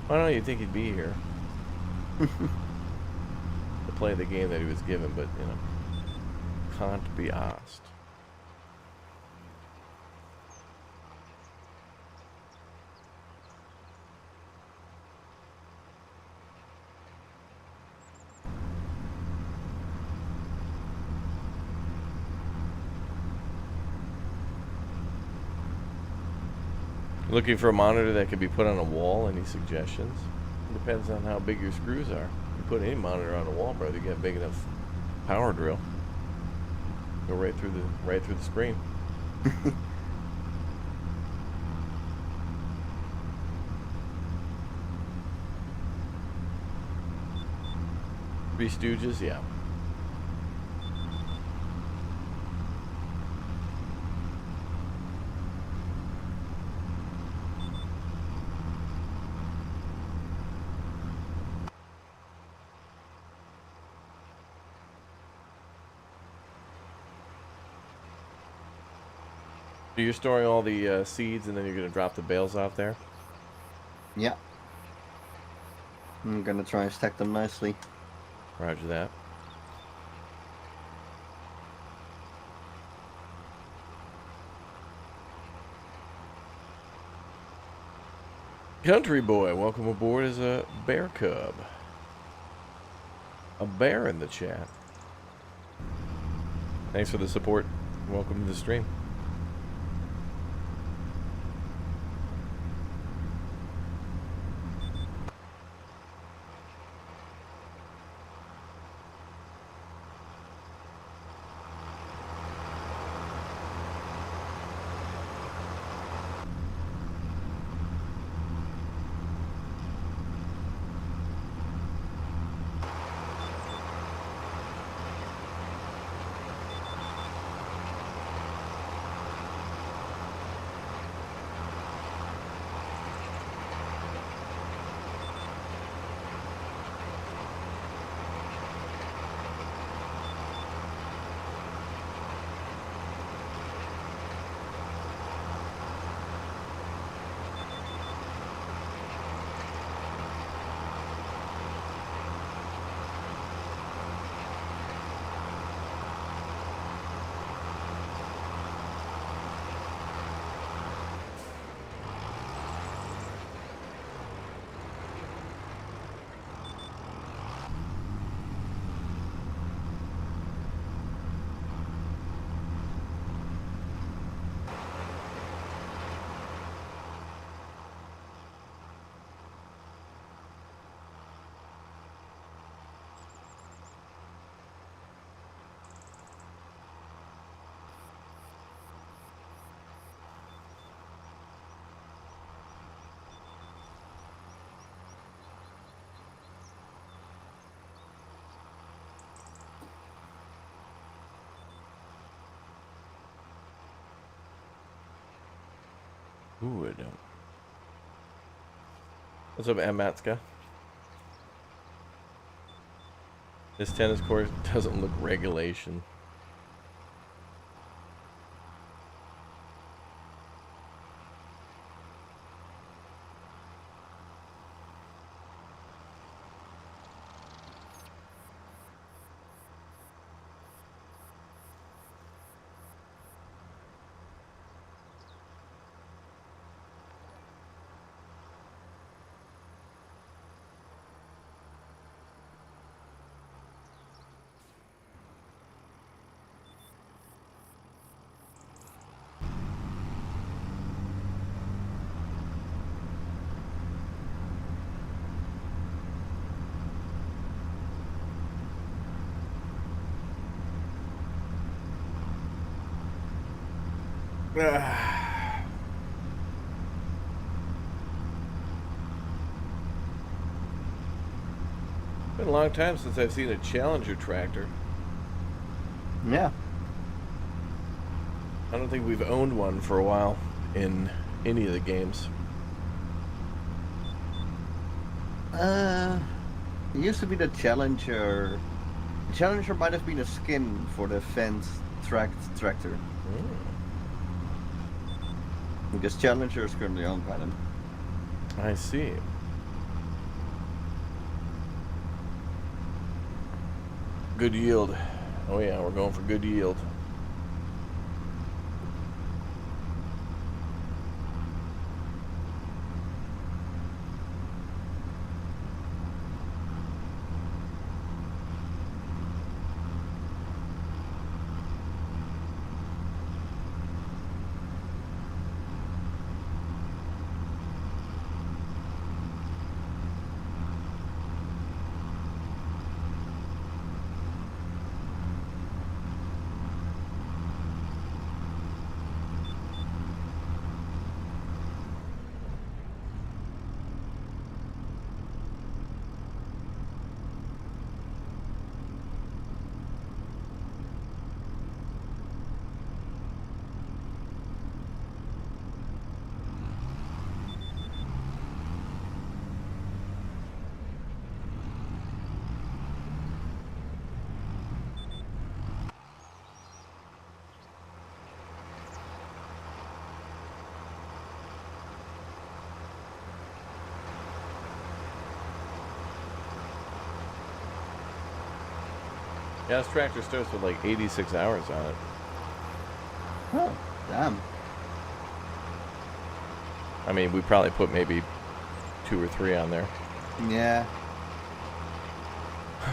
Why don't you think he'd be here? To play the game that he was given, but, can't be asked. Looking for a monitor that could be put on a wall? Any suggestions? It depends on how big your screws are. You put any monitor on a wall, brother, you get a big enough power drill. Go right through the screen. Three Stooges, yeah. So you're storing all the seeds, and then you're gonna drop the bales off there. Yeah. I'm gonna try and stack them nicely. Roger that. Country boy, welcome aboard as a bear cub. A bear in the chat. Thanks for the support. Welcome to the stream. Ooh, I don't. What's up, Matska? This tennis court doesn't look regulation. Been a long time since I've seen a Challenger tractor. Yeah. I don't think we've owned one for a while in any of the games. It used to be the Challenger. The Challenger might have been a skin for the Fence tracked tractor. Because Challenger is currently owned by them. I see. Good yield. Oh yeah, we're going for good yield. Yeah, this tractor starts with like 86 hours on it. Oh, damn. I mean, we probably put maybe 2 or 3 on there. Yeah.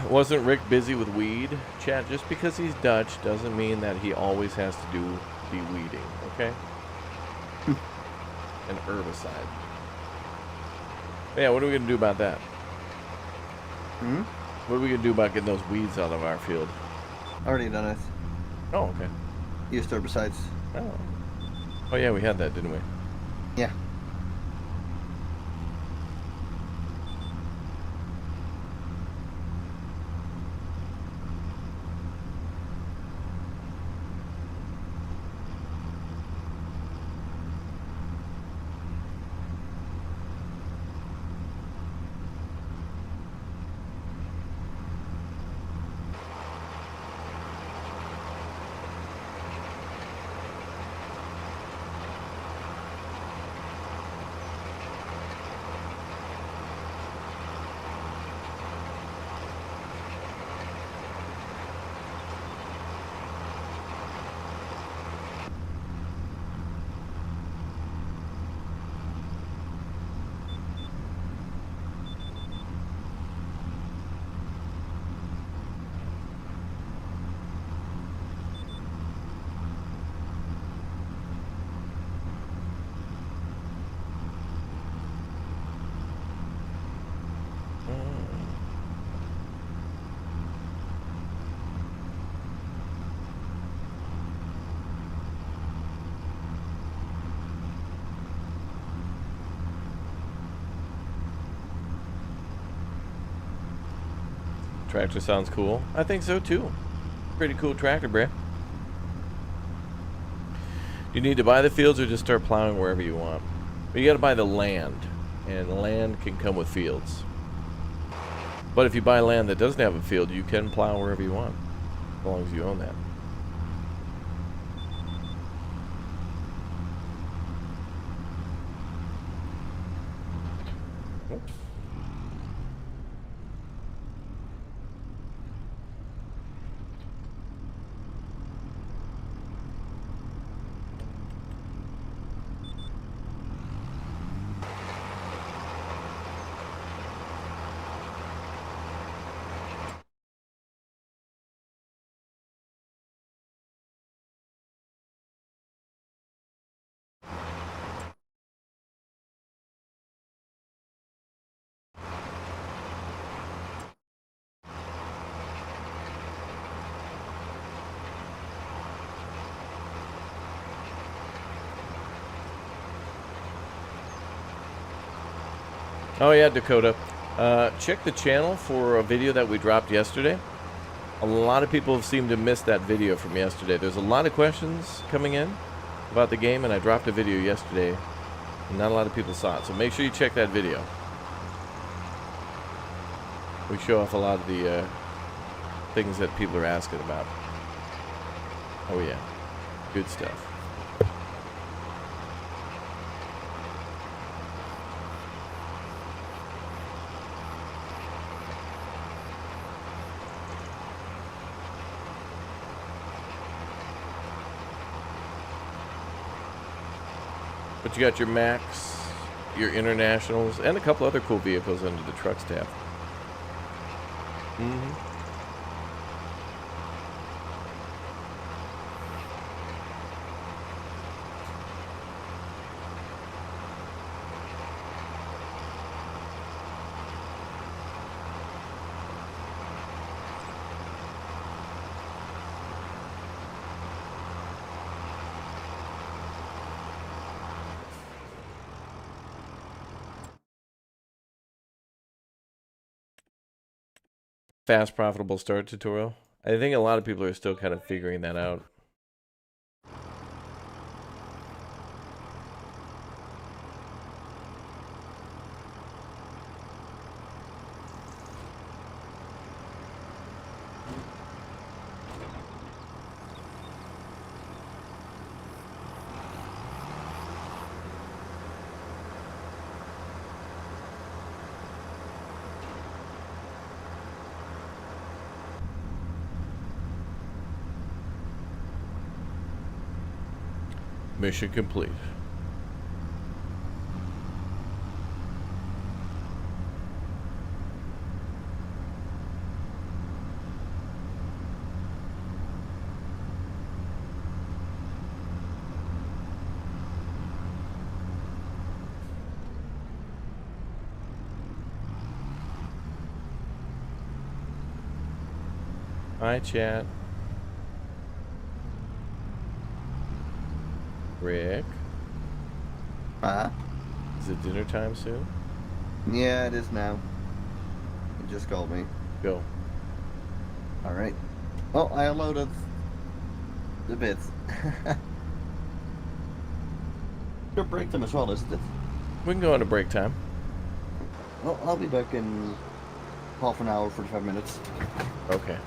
Wasn't Rick busy with weed? Chat, just because he's Dutch doesn't mean that he always has to do the weeding, okay? An herbicide. Yeah, what are we going to do about that? Hmm? What are we going to do about getting those weeds out of our field? Already done it. Oh, okay. Used herbicides. Oh. Oh, yeah, we had that, didn't we? Yeah. Tractor sounds cool. I think so too. Pretty cool tractor, bruh. You need to buy the fields or just start plowing wherever you want. But you got to buy the land, and land can come with fields. But if you buy land that doesn't have a field, you can plow wherever you want, as long as you own that. Oops. Oh yeah, Dakota. Check the channel for a video that we dropped yesterday. A lot of people seem to miss that video from yesterday. There's a lot of questions coming in about the game, and I dropped a video yesterday, and not a lot of people saw it. So make sure you check that video. We show off a lot of the things that people are asking about. Oh yeah, good stuff. But you got your Max, your Internationals, and a couple other cool vehicles under the trucks tab. Mm-hmm. Fast, profitable start tutorial. I think a lot of people are still kind of figuring that out. Mission complete. Hi, chat. Rick, is it dinner time soon? Yeah, it is now. He just called me. Go. All right. Well, I unloaded the bits. Should break them as well, isn't it? We can go into break time. Well, I'll be back in half an hour, 45 minutes. Okay.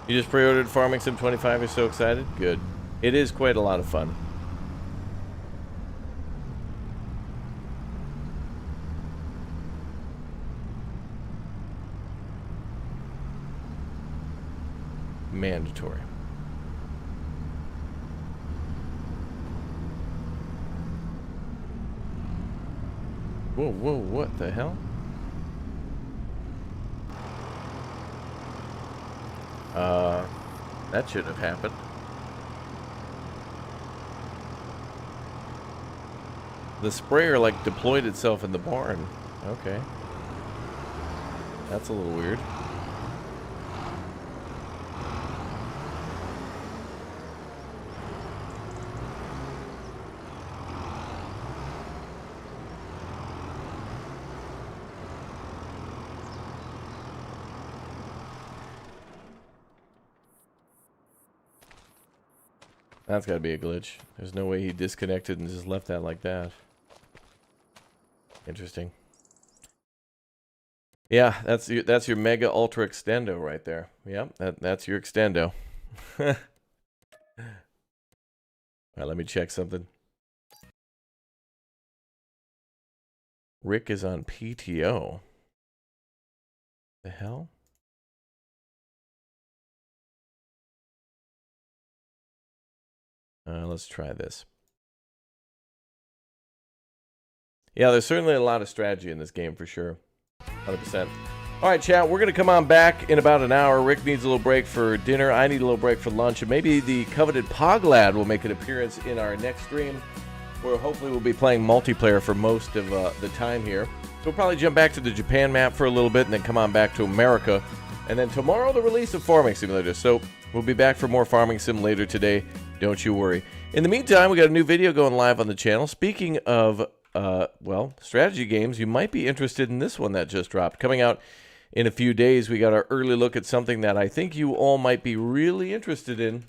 You just pre-ordered Farming Sim 25. You're so excited? Good. It is quite a lot of fun. Mandatory. Whoa, whoa, what the hell? That shouldn't have happened. The sprayer, like, deployed itself in the barn. Okay. That's a little weird. That's gotta be a glitch. There's no way he disconnected and just left that like that. Interesting. Yeah, that's your mega ultra extendo right there. Yep, that's your extendo. Alright, let me check something. Rick is on PTO. The hell? Let's try this. Yeah, there's certainly a lot of strategy in this game for sure. 100%. All right, chat, we're going to come on back in about an hour. Rick needs a little break for dinner. I need a little break for lunch. And maybe the coveted Poglad will make an appearance in our next stream, where hopefully we'll be playing multiplayer for most of the time here. So we'll probably jump back to the Japan map for a little bit and then come on back to America. And then tomorrow, the release of Farming Simulator. So we'll be back for more Farming Sim later today. Don't you worry. In the meantime, we got a new video going live on the channel. Speaking of, well, strategy games, you might be interested in this one that just dropped. Coming out in a few days, we got our early look at something that I think you all might be really interested in.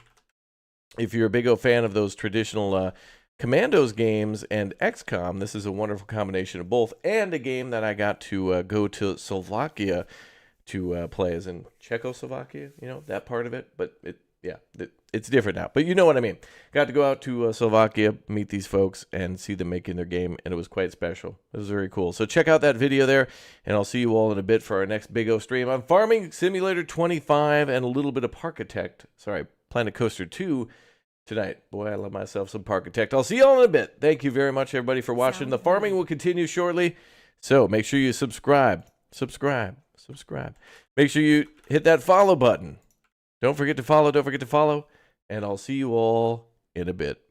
If you're a big old fan of those traditional Commandos games and XCOM, this is a wonderful combination of both, and a game that I got to go to Slovakia to play, as in Czechoslovakia, you know, that part of it, but it's different now, but you know what I mean. Got to go out to Slovakia, meet these folks, and see them making their game, and it was quite special. It was very cool. So check out that video there, and I'll see you all in a bit for our next Big O stream on Farming Simulator 25 and a little bit of Planet Coaster 2 tonight. Boy, I love myself some Parkitect. I'll see you all in a bit. Thank you very much, everybody, for watching. The farming will continue shortly, so make sure you subscribe. Make sure you hit that follow button. Don't forget to follow, and I'll see you all in a bit.